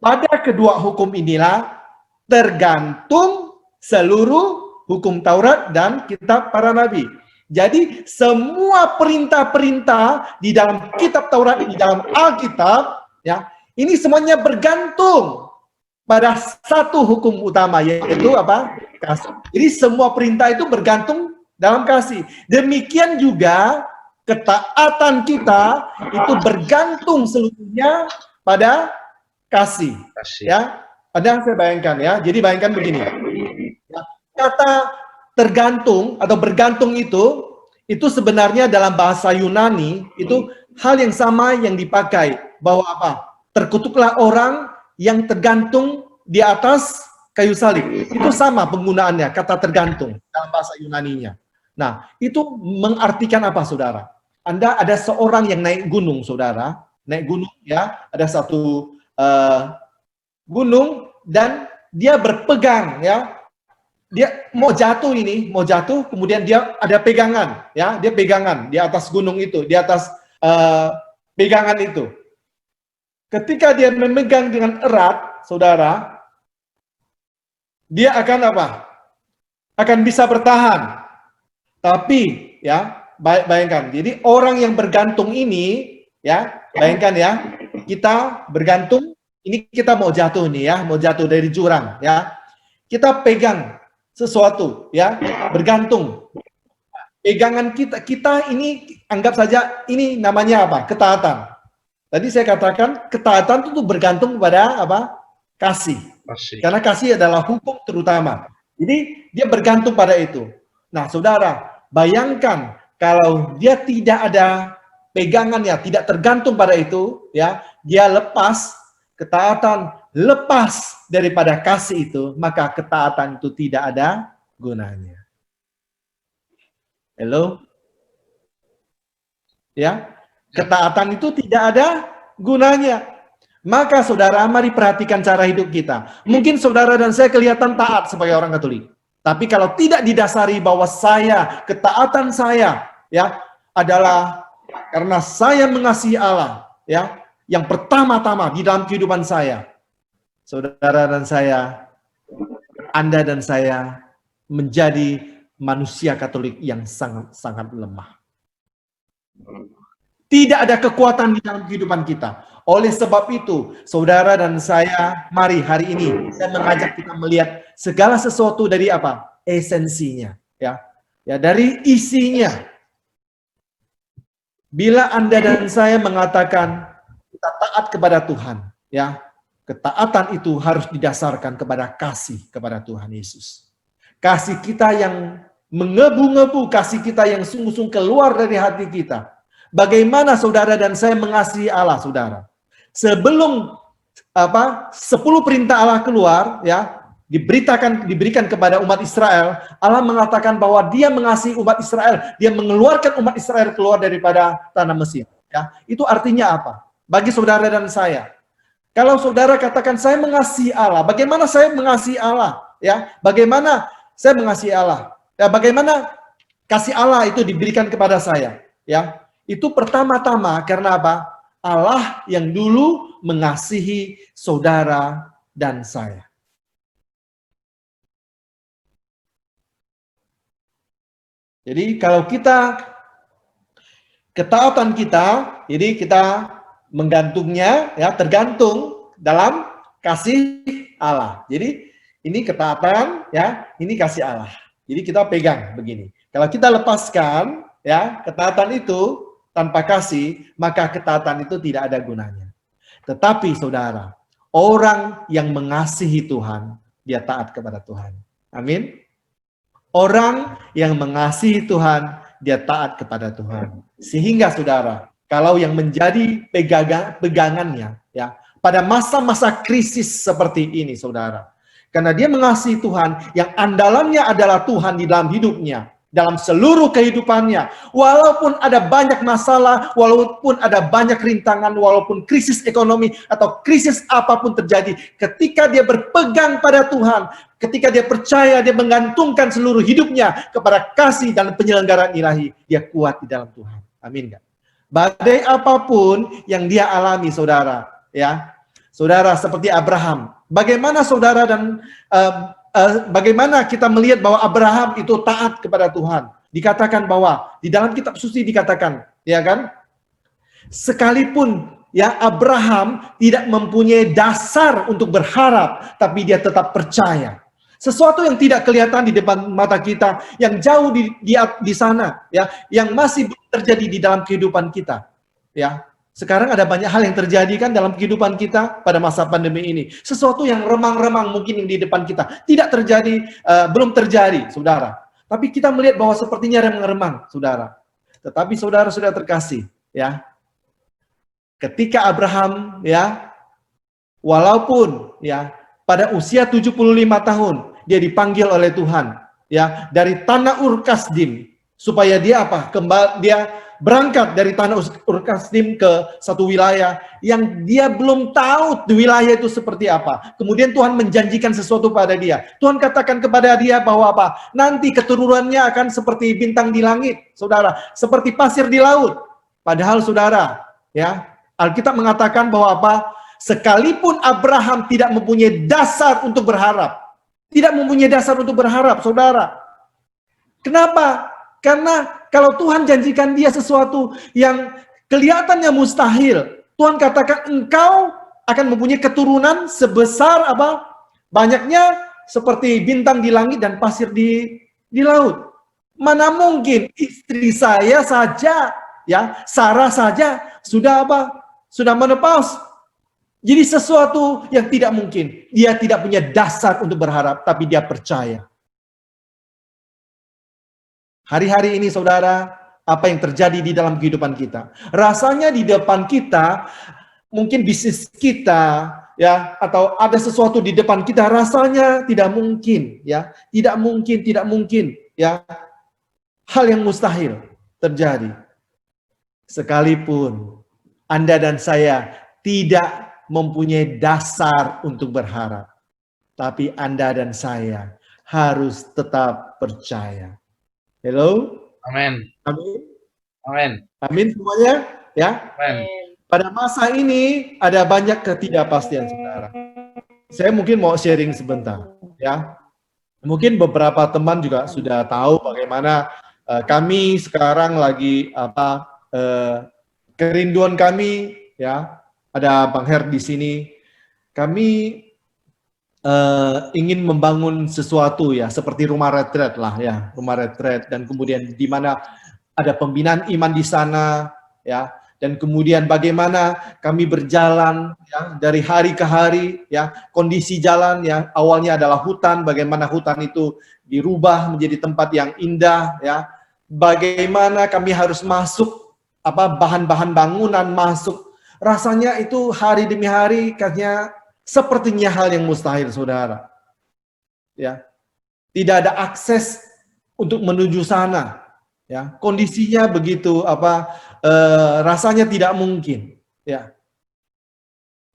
pada kedua hukum inilah tergantung seluruh hukum Taurat dan kitab para nabi. Jadi semua perintah-perintah di dalam kitab Taurat, di dalam Alkitab, ya, ini semuanya bergantung pada satu hukum utama, yaitu apa? Kasih. Jadi semua perintah itu bergantung dalam kasih. Demikian juga ketaatan kita itu bergantung seluruhnya pada kasih. Ya, ada saya bayangkan ya. Jadi bayangkan begini. Kata tergantung atau bergantung itu Itu sebenarnya dalam bahasa Yunani itu hal yang sama yang dipakai, bahwa apa? Terkutuklah orang yang tergantung di atas kayu salib. Itu sama penggunaannya, kata tergantung dalam bahasa Yunaninya. Nah, itu mengartikan apa, saudara? Anda ada seorang yang naik gunung, saudara. Naik gunung, ya. Ada satu gunung dan dia berpegang, ya. Dia mau jatuh ini, mau jatuh, kemudian dia ada pegangan, ya. Dia pegangan di atas gunung itu, di atas pegangan itu. Ketika dia memegang dengan erat, saudara, dia akan apa? Akan bisa bertahan. Tapi, ya, bayangkan. Jadi orang yang bergantung ini, ya, bayangkan ya, kita bergantung. Ini kita mau jatuh nih, ya, mau jatuh dari jurang, ya. Kita pegang sesuatu, ya, bergantung. Pegangan kita ini anggap saja ini namanya apa? Ketaatan. Tadi saya katakan ketaatan itu bergantung kepada apa? Kasih. Karena kasih adalah hukum terutama. Jadi dia bergantung pada itu. Nah, saudara, bayangkan kalau dia tidak ada pegangannya, tidak tergantung pada itu, ya, dia lepas ketaatan, lepas daripada kasih itu, maka ketaatan itu tidak ada gunanya. Hello? Ya, ketaatan itu tidak ada gunanya. Maka saudara, mari perhatikan cara hidup kita. Mungkin saudara dan saya kelihatan taat sebagai orang Katolik. Tapi kalau tidak didasari bahwa ketaatan saya, ya, adalah karena saya mengasihi Allah, ya, yang pertama-tama di dalam kehidupan saya. Saudara dan saya, Anda dan saya menjadi manusia Katolik yang sangat-sangat lemah. Tidak ada kekuatan di dalam kehidupan kita. Oleh sebab itu, saudara dan saya, mari hari ini saya mengajak kita melihat segala sesuatu dari apa? Esensinya, ya. Ya, dari isinya. Bila Anda dan saya mengatakan kita taat kepada Tuhan, ya, ketaatan itu harus didasarkan kepada kasih kepada Tuhan Yesus. Kasih kita yang mengebu-ngebu, kasih kita yang sungguh-sungguh keluar dari hati kita. Bagaimana saudara dan saya mengasihi Allah, saudara? Sebelum 10 perintah Allah keluar, ya, diberikan kepada umat Israel, Allah mengatakan bahwa Dia mengasihi umat Israel, Dia mengeluarkan umat Israel keluar daripada tanah Mesir. Ya, itu artinya apa? Bagi saudara dan saya, kalau saudara katakan saya mengasihi Allah, bagaimana saya mengasihi Allah? Ya, bagaimana saya mengasihi Allah? Ya, bagaimana kasih Allah itu diberikan kepada saya? Ya, itu pertama-tama karena apa? Allah yang dulu mengasihi saudara dan saya. Jadi kalau kita ketaatan kita, jadi kita menggantungnya, ya, tergantung dalam kasih Allah. Jadi ini ketaatan, ya, ini kasih Allah. Jadi kita pegang begini. Kalau kita lepaskan, ya, ketaatan itu tanpa kasih, maka ketaatan itu tidak ada gunanya. Tetapi saudara, orang yang mengasihi Tuhan, dia taat kepada Tuhan. Amin. Orang yang mengasihi Tuhan, dia taat kepada Tuhan. Sehingga saudara, kalau yang menjadi pegangannya, ya, pada masa-masa krisis seperti ini, saudara, karena dia mengasihi Tuhan, yang andalannya adalah Tuhan di dalam hidupnya, dalam seluruh kehidupannya, walaupun ada banyak masalah, walaupun ada banyak rintangan, walaupun krisis ekonomi atau krisis apapun terjadi, ketika dia berpegang pada Tuhan, ketika dia percaya, dia menggantungkan seluruh hidupnya kepada kasih dan penyelenggaraan ilahi, dia kuat di dalam Tuhan. Amin nggak? Badai apapun yang dia alami, saudara, ya, saudara seperti Abraham. Bagaimana saudara dan bagaimana kita melihat bahwa Abraham itu taat kepada Tuhan? Dikatakan bahwa di dalam kitab suci dikatakan, ya kan? Sekalipun, ya, Abraham tidak mempunyai dasar untuk berharap, tapi dia tetap percaya. Sesuatu yang tidak kelihatan di depan mata kita, yang jauh di sana, ya, yang masih terjadi di dalam kehidupan kita, ya. Sekarang ada banyak hal yang terjadi kan dalam kehidupan kita pada masa pandemi ini. Sesuatu yang remang-remang mungkin yang di depan kita tidak terjadi, belum terjadi, saudara. Tapi kita melihat bahwa sepertinya remang-remang, saudara. Tetapi saudara sudah terkasih, ya. Ketika Abraham, ya, walaupun ya pada usia 75 tahun dia dipanggil oleh Tuhan, ya, dari tanah Ur Kasdim supaya dia apa? Dia berangkat dari tanah Ur Kasdim ke satu wilayah yang dia belum tahu di wilayah itu seperti apa. Kemudian Tuhan menjanjikan sesuatu pada dia. Tuhan katakan kepada dia bahwa apa? Nanti keturunannya akan seperti bintang di langit, saudara, seperti pasir di laut. Padahal saudara, ya, Alkitab mengatakan bahwa apa? Sekalipun Abraham tidak mempunyai dasar untuk berharap, tidak mempunyai dasar untuk berharap, saudara. Kenapa? Karena kalau Tuhan janjikan dia sesuatu yang kelihatannya mustahil, Tuhan katakan engkau akan mempunyai keturunan sebesar apa? Banyaknya seperti bintang di langit dan pasir di laut. Mana mungkin istri saya saja, ya, Sarah saja sudah apa? Sudah menopause. Jadi sesuatu yang tidak mungkin. Dia tidak punya dasar untuk berharap, tapi dia percaya. Hari-hari ini saudara, apa yang terjadi di dalam kehidupan kita? Rasanya di depan kita, mungkin bisnis kita, ya, atau ada sesuatu di depan kita, rasanya tidak mungkin, ya, tidak mungkin, ya, hal yang mustahil terjadi. Sekalipun Anda dan saya tidak mempunyai dasar untuk berharap, tapi Anda dan saya harus tetap percaya. Hello? Amin. Amin. Amin. Amin semuanya, ya. Amin. Pada masa ini ada banyak ketidakpastian, saudara. Saya mungkin mau sharing sebentar, ya. Mungkin beberapa teman juga sudah tahu bagaimana kami sekarang lagi kerinduan kami, ya. Ada Bang Her di sini. Kami ingin membangun sesuatu, ya, seperti rumah retret lah, ya, rumah retret, dan kemudian di mana ada pembinaan iman di sana, ya, dan kemudian bagaimana kami berjalan, ya, dari hari ke hari, ya, kondisi jalan, ya, awalnya adalah hutan, bagaimana hutan itu dirubah menjadi tempat yang indah, ya, bagaimana kami harus masuk bahan-bahan bangunan masuk, rasanya itu hari demi hari kayaknya sepertinya hal yang mustahil, saudara. Ya, tidak ada akses untuk menuju sana. Ya, kondisinya begitu rasanya tidak mungkin. Ya,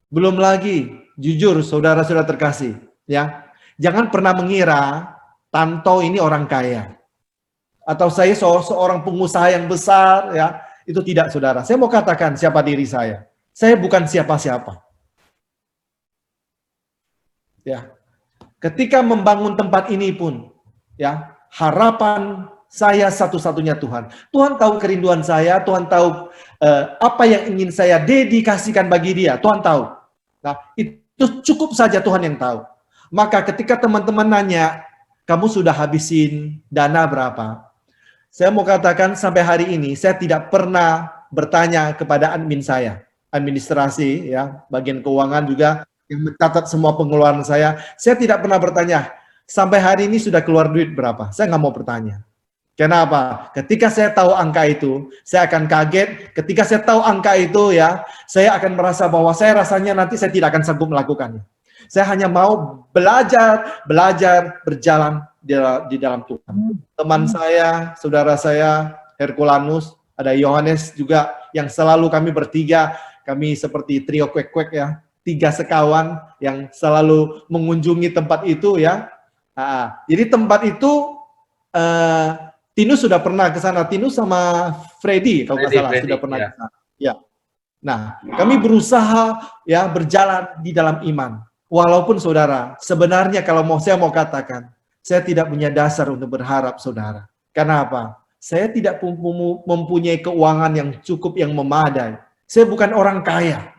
belum lagi, jujur, saudara-saudara terkasih, ya, jangan pernah mengira Tanto ini orang kaya atau saya seorang pengusaha yang besar, ya, itu tidak, saudara. Saya mau katakan siapa diri saya. Saya bukan siapa-siapa. Ya, ketika membangun tempat ini pun, ya, harapan saya satu-satunya Tuhan. Tuhan tahu kerinduan saya, Tuhan tahu apa yang ingin saya dedikasikan bagi Dia, Tuhan tahu. Nah, itu cukup saja Tuhan yang tahu. Maka ketika teman-teman nanya, kamu sudah habisin dana berapa? Saya mau katakan sampai hari ini saya tidak pernah bertanya kepada admin saya, administrasi, ya, bagian keuangan juga yang mencatat semua pengeluaran saya tidak pernah bertanya, sampai hari ini sudah keluar duit berapa? Saya nggak mau bertanya. Kenapa? Ketika saya tahu angka itu, saya akan kaget. Ketika saya tahu angka itu, ya, saya akan merasa bahwa saya rasanya nanti saya tidak akan sanggup melakukannya. Saya hanya mau belajar, berjalan di dalam Tuhan. Teman saya, saudara saya, Herculanus, ada Yohanes juga, yang selalu kami bertiga, kami seperti trio kwek-kwek, ya, 3 sekawan yang selalu mengunjungi tempat itu, ya. Jadi tempat itu Tinus sudah pernah ke sana. Tinus sama Freddy kalau nggak salah sudah pernah ke sana. Ya. Nah, kami berusaha, ya, berjalan di dalam iman. Walaupun saudara, sebenarnya kalau saya mau katakan, saya tidak punya dasar untuk berharap, saudara. Karena apa? Saya tidak mempunyai keuangan yang cukup, yang memadai. Saya bukan orang kaya.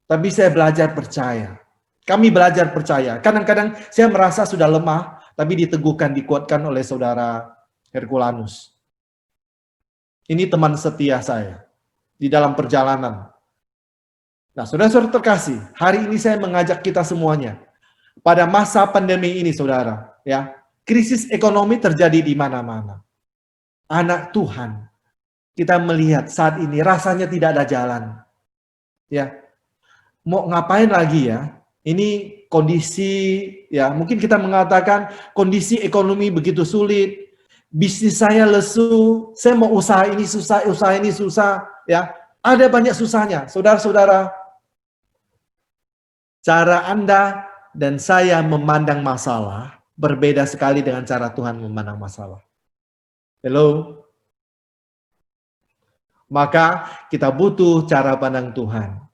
Tapi saya belajar percaya. Kami belajar percaya. Kadang-kadang saya merasa sudah lemah, tapi diteguhkan, dikuatkan oleh saudara Herculanus. Ini teman setia saya di dalam perjalanan. Nah, saudara-saudara terkasih, hari ini saya mengajak kita semuanya pada masa pandemi ini, saudara, ya, krisis ekonomi terjadi di mana-mana. Anak Tuhan, kita melihat saat ini rasanya tidak ada jalan. Ya, mau ngapain lagi ya? Ini kondisi, ya mungkin kita mengatakan kondisi ekonomi begitu sulit, bisnis saya lesu, saya mau usaha ini susah, ya ada banyak susahnya. Saudara-saudara, cara Anda dan saya memandang masalah berbeda sekali dengan cara Tuhan memandang masalah. Hello? Maka kita butuh cara pandang Tuhan.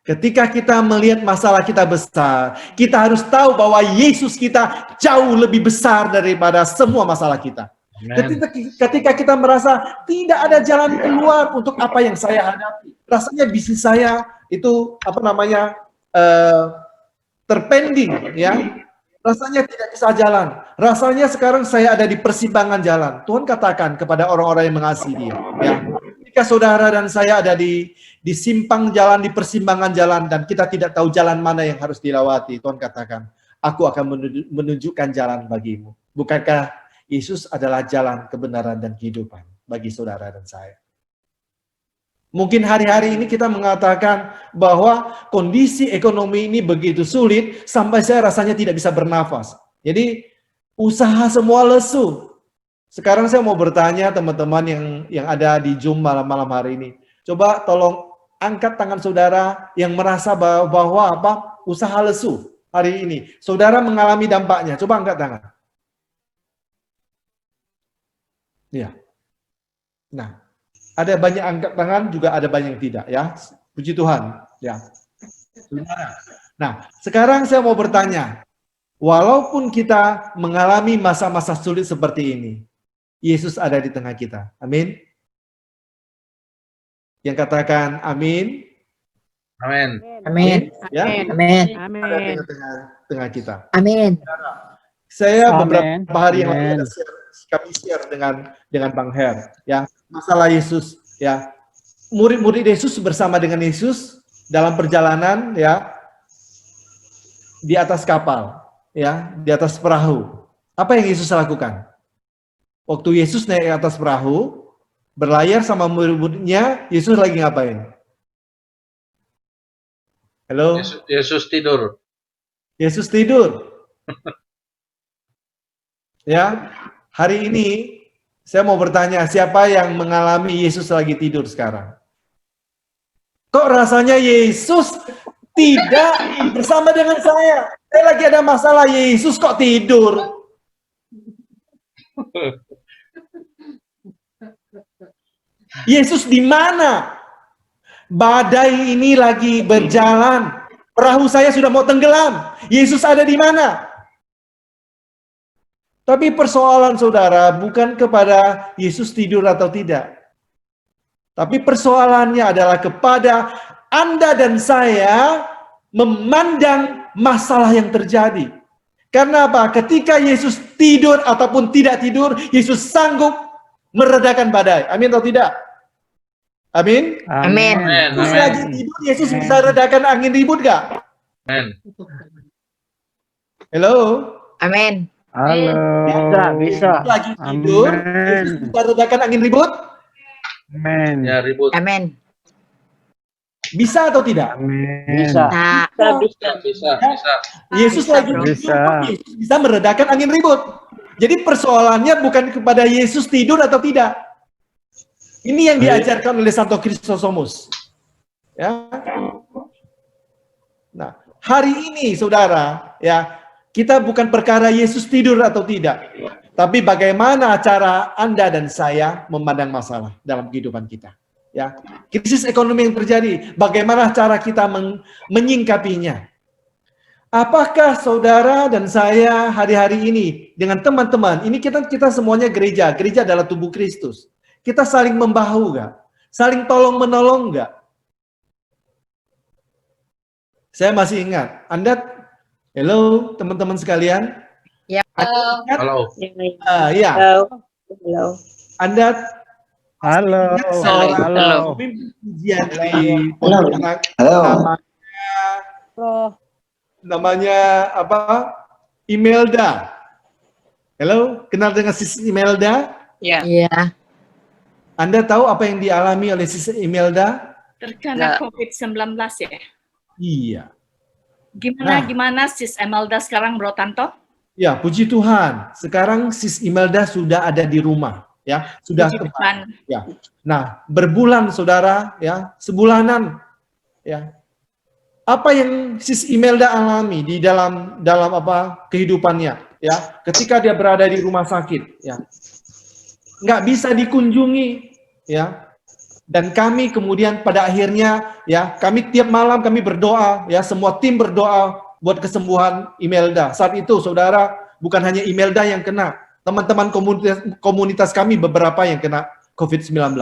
Ketika kita melihat masalah kita besar, kita harus tahu bahwa Yesus kita jauh lebih besar daripada semua masalah kita. Ketika kita merasa tidak ada jalan keluar untuk apa yang saya hadapi, rasanya bisnis saya itu terpending, ya, rasanya tidak bisa jalan. Rasanya sekarang saya ada di persimpangan jalan. Tuhan katakan kepada orang-orang yang mengasihi Dia, ya. Ketika saudara dan saya ada di simpang jalan, di persimpangan jalan, dan kita tidak tahu jalan mana yang harus dilewati, Tuhan katakan, aku akan menunjukkan jalan bagimu. Bukankah Yesus adalah jalan, kebenaran, dan kehidupan bagi saudara dan saya? Mungkin hari-hari ini kita mengatakan bahwa kondisi ekonomi ini begitu sulit, sampai saya rasanya tidak bisa bernafas. Jadi, usaha semua lesu. Sekarang saya mau bertanya teman-teman yang ada di Zoom malam hari ini. Coba tolong angkat tangan saudara yang merasa bahwa usaha lesu hari ini. Saudara mengalami dampaknya. Coba angkat tangan. Ya. Nah, ada banyak angkat tangan, juga ada banyak yang tidak, ya. Puji Tuhan, ya. Nah, sekarang saya mau bertanya. Walaupun kita mengalami masa-masa sulit seperti ini, Yesus ada di tengah kita. Amin. Yang katakan amin. Amin. Amin. Ya. Amin. Ada di tengah kita. Amin. Saya beberapa hari yang lalu kami share dengan Bang Her, ya, masalah Yesus, ya. Murid-murid Yesus bersama dengan Yesus dalam perjalanan, ya, di atas kapal, ya, di atas perahu. Apa yang Yesus lakukan? Waktu Yesus naik ke atas perahu, berlayar sama murid-muridnya, Yesus lagi ngapain? Halo? Yesus tidur. Yesus tidur. Ya, hari ini saya mau bertanya, siapa yang mengalami Yesus lagi tidur sekarang? Kok rasanya Yesus tidak bersama dengan saya? Saya lagi ada masalah, Yesus kok tidur? Yesus di mana? Badai ini lagi berjalan. Perahu saya sudah mau tenggelam. Yesus ada di mana? Tapi persoalan saudara bukan kepada Yesus tidur atau tidak. Tapi persoalannya adalah kepada Anda dan saya memandang masalah yang terjadi. Karena apa? Ketika Yesus tidur ataupun tidak tidur, Yesus sanggup meredakan badai. Amin atau tidak? Amin? Amin. Yesus lagi tidur, Yesus bisa redakan angin ribut gak? Amin. Hello? Amin. Halo. Bisa. Lagi tidur, Yesus bisa redakan angin ribut? Amin. Ya, ribut. Amin. Bisa atau tidak? Amin. Bisa. Bisa. Yesus lagi tidur, Yesus bisa meredakan angin ribut. Jadi persoalannya bukan kepada Yesus tidur atau tidak. Ini yang diajarkan oleh Santo Chrysostomus. Ya. Nah, hari ini saudara, ya, kita bukan perkara Yesus tidur atau tidak, tapi bagaimana cara Anda dan saya memandang masalah dalam kehidupan kita. Ya, krisis ekonomi yang terjadi, bagaimana cara kita menyingkapinya? Apakah saudara dan saya hari-hari ini dengan teman-teman, ini kita semuanya gereja adalah tubuh Kristus. Kita saling membahu nggak? Saling tolong-menolong nggak? Saya masih ingat, Anda, hello teman-teman sekalian. Ya. Halo. Ya. Halo. Anda Halo. seorang pemimpin ujian di namanya apa? Imelda. Halo, kenal dengan Sis Imelda? Ya. Iya. Anda tahu apa yang dialami oleh Sis Imelda? Terkena COVID-19 ya. Iya. Gimana Sis Imelda sekarang, Bro Tanto? Ya, puji Tuhan. Sekarang Sis Imelda sudah ada di rumah, ya, sudah Puji kembali. Tuhan. Ya. Nah, berbulan saudara, ya, sebulanan, ya. Apa yang Sis Imelda alami di dalam apa kehidupannya, ya, ketika dia berada di rumah sakit, ya, nggak bisa dikunjungi, ya. Dan kami kemudian pada akhirnya, ya, kami tiap malam kami berdoa, ya, semua tim berdoa buat kesembuhan Imelda. Saat itu, saudara, bukan hanya Imelda yang kena, teman-teman komunitas kami beberapa yang kena COVID-19.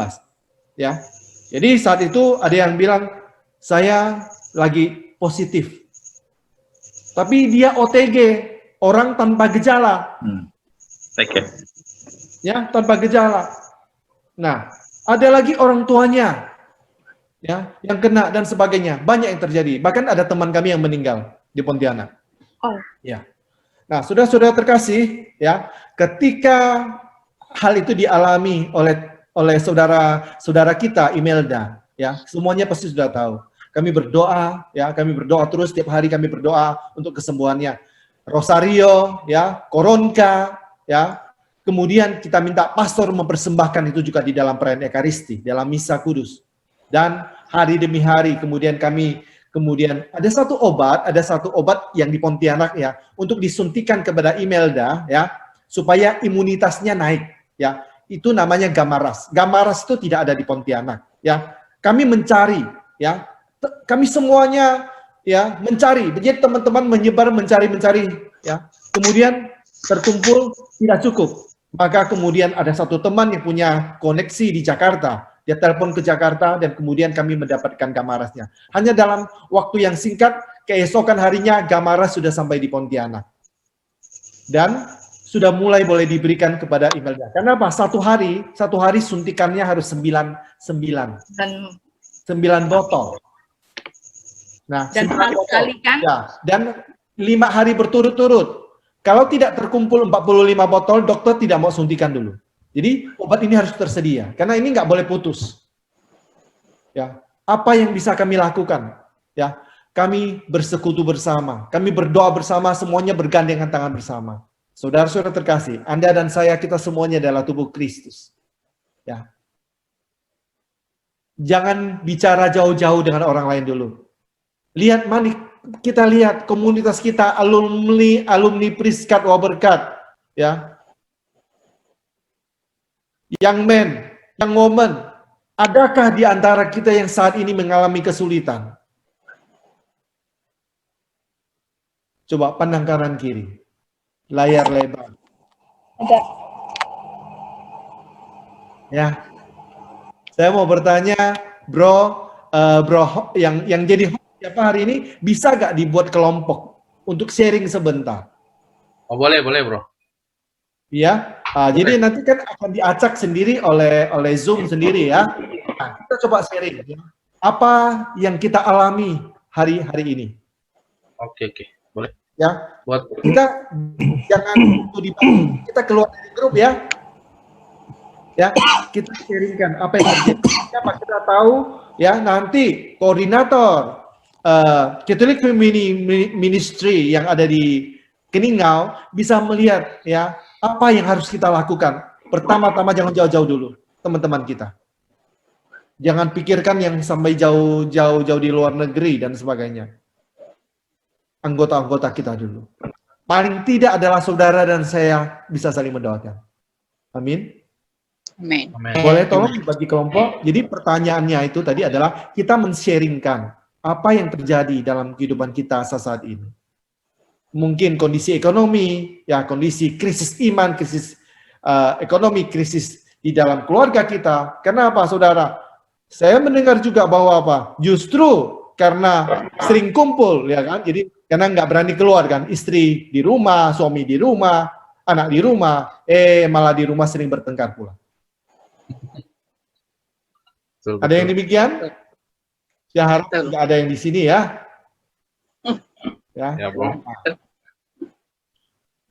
Ya, jadi saat itu ada yang bilang saya lagi positif, tapi dia OTG, orang tanpa gejala. Ya, tanpa gejala. Nah, ada lagi orang tuanya, ya, yang kena dan sebagainya. Banyak yang terjadi. Bahkan ada teman kami yang meninggal di Pontianak. Oh. Ya. Nah, saudara-saudara terkasih, ya, ketika hal itu dialami oleh saudara kita Imelda, ya, semuanya pasti sudah tahu. Kami berdoa, ya, kami berdoa terus setiap hari kami berdoa untuk kesembuhannya. Rosario, ya, Koronka, ya. Kemudian kita minta pastor mempersembahkan itu juga di dalam perayaan Ekaristi, dalam Misa Kudus. Dan hari demi hari kemudian ada satu obat yang di Pontianak, ya, untuk disuntikan kepada Imelda, ya, supaya imunitasnya naik, ya. Itu namanya Gamaras. Gamaras itu tidak ada di Pontianak, ya. Kami mencari, ya. Kami semuanya, ya, mencari. Jadi teman-teman menyebar mencari, ya. Kemudian terkumpul tidak cukup. Maka kemudian ada satu teman yang punya koneksi di Jakarta. Dia telepon ke Jakarta dan kemudian kami mendapatkan Gamarasnya. Hanya dalam waktu yang singkat, keesokan harinya Gamaras sudah sampai di Pontianak. Dan sudah mulai boleh diberikan kepada Imelda. Karena apa? Satu hari suntikannya harus 9 botol. Nah, dan sekali kan? Ya, dan 5 hari berturut-turut. Kalau tidak terkumpul 45 botol, dokter tidak mau suntikan dulu. Jadi obat ini harus tersedia, karena ini nggak boleh putus. Ya, apa yang bisa kami lakukan? Ya, kami bersekutu bersama, kami berdoa bersama, semuanya bergandengan tangan bersama. Saudara-saudara terkasih, Anda dan saya, kita semuanya adalah tubuh Kristus. Ya, jangan bicara jauh-jauh dengan orang lain dulu. Lihat kita lihat komunitas kita, alumni Priskat Waberkat, ya, young men, young woman, adakah di antara kita yang saat ini mengalami kesulitan? Coba pandang kanan kiri, layar lebar. Ada. Ya, saya mau bertanya, bro yang jadi siapa hari ini, bisa gak dibuat kelompok untuk sharing sebentar? Oh, boleh bro. Iya, jadi nanti kan akan diacak sendiri oleh Zoom sendiri, ya. Nah, kita coba sharing, ya. Apa yang kita alami hari ini? Oke, boleh. Ya, Buat kita jangan kita keluar dari grup, ya. Ya, kita sharingkan apa yang terjadi. Kita tahu, ya, nanti koordinator Catholic Family Ministry yang ada di Keningau bisa melihat, ya, apa yang harus kita lakukan. Pertama-tama jangan jauh-jauh dulu, teman-teman kita. Jangan pikirkan yang sampai jauh di luar negeri dan sebagainya. Anggota-anggota kita dulu. Paling tidak adalah saudara dan saya bisa saling mendoakan. Amin. Amin. Boleh tolong bagi kelompok. Jadi pertanyaannya itu tadi adalah kita men-sharingkan apa yang terjadi dalam kehidupan kita saat ini. Mungkin kondisi ekonomi, ya, kondisi krisis iman, krisis ekonomi, krisis di dalam keluarga kita. Kenapa, saudara? Saya mendengar juga bahwa apa? Justru karena sering kumpul, ya kan? Jadi karena nggak berani keluar kan, istri di rumah, suami di rumah, anak di rumah, malah di rumah sering bertengkar pula. betul. Ada yang demikian? Saya harap tidak ada yang di sini, ya. Ya, Ya, bro.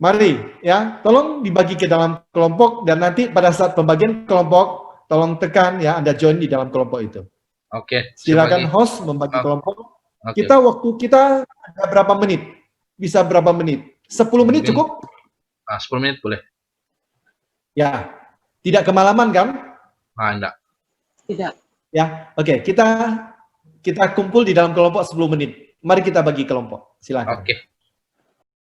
Mari ya, tolong dibagi ke dalam kelompok dan nanti pada saat pembagian kelompok tolong tekan ya Anda join di dalam kelompok itu. Oke. Silakan host membagi kelompok. Oke. Waktu kita ada berapa menit? Bisa berapa menit? 10 menit cukup? 10 menit boleh. Ya. Tidak kemalaman kan? Enggak. Tidak. Ya. Oke, kita kumpul di dalam kelompok 10 menit. Mari kita bagi kelompok. Silakan. Oke.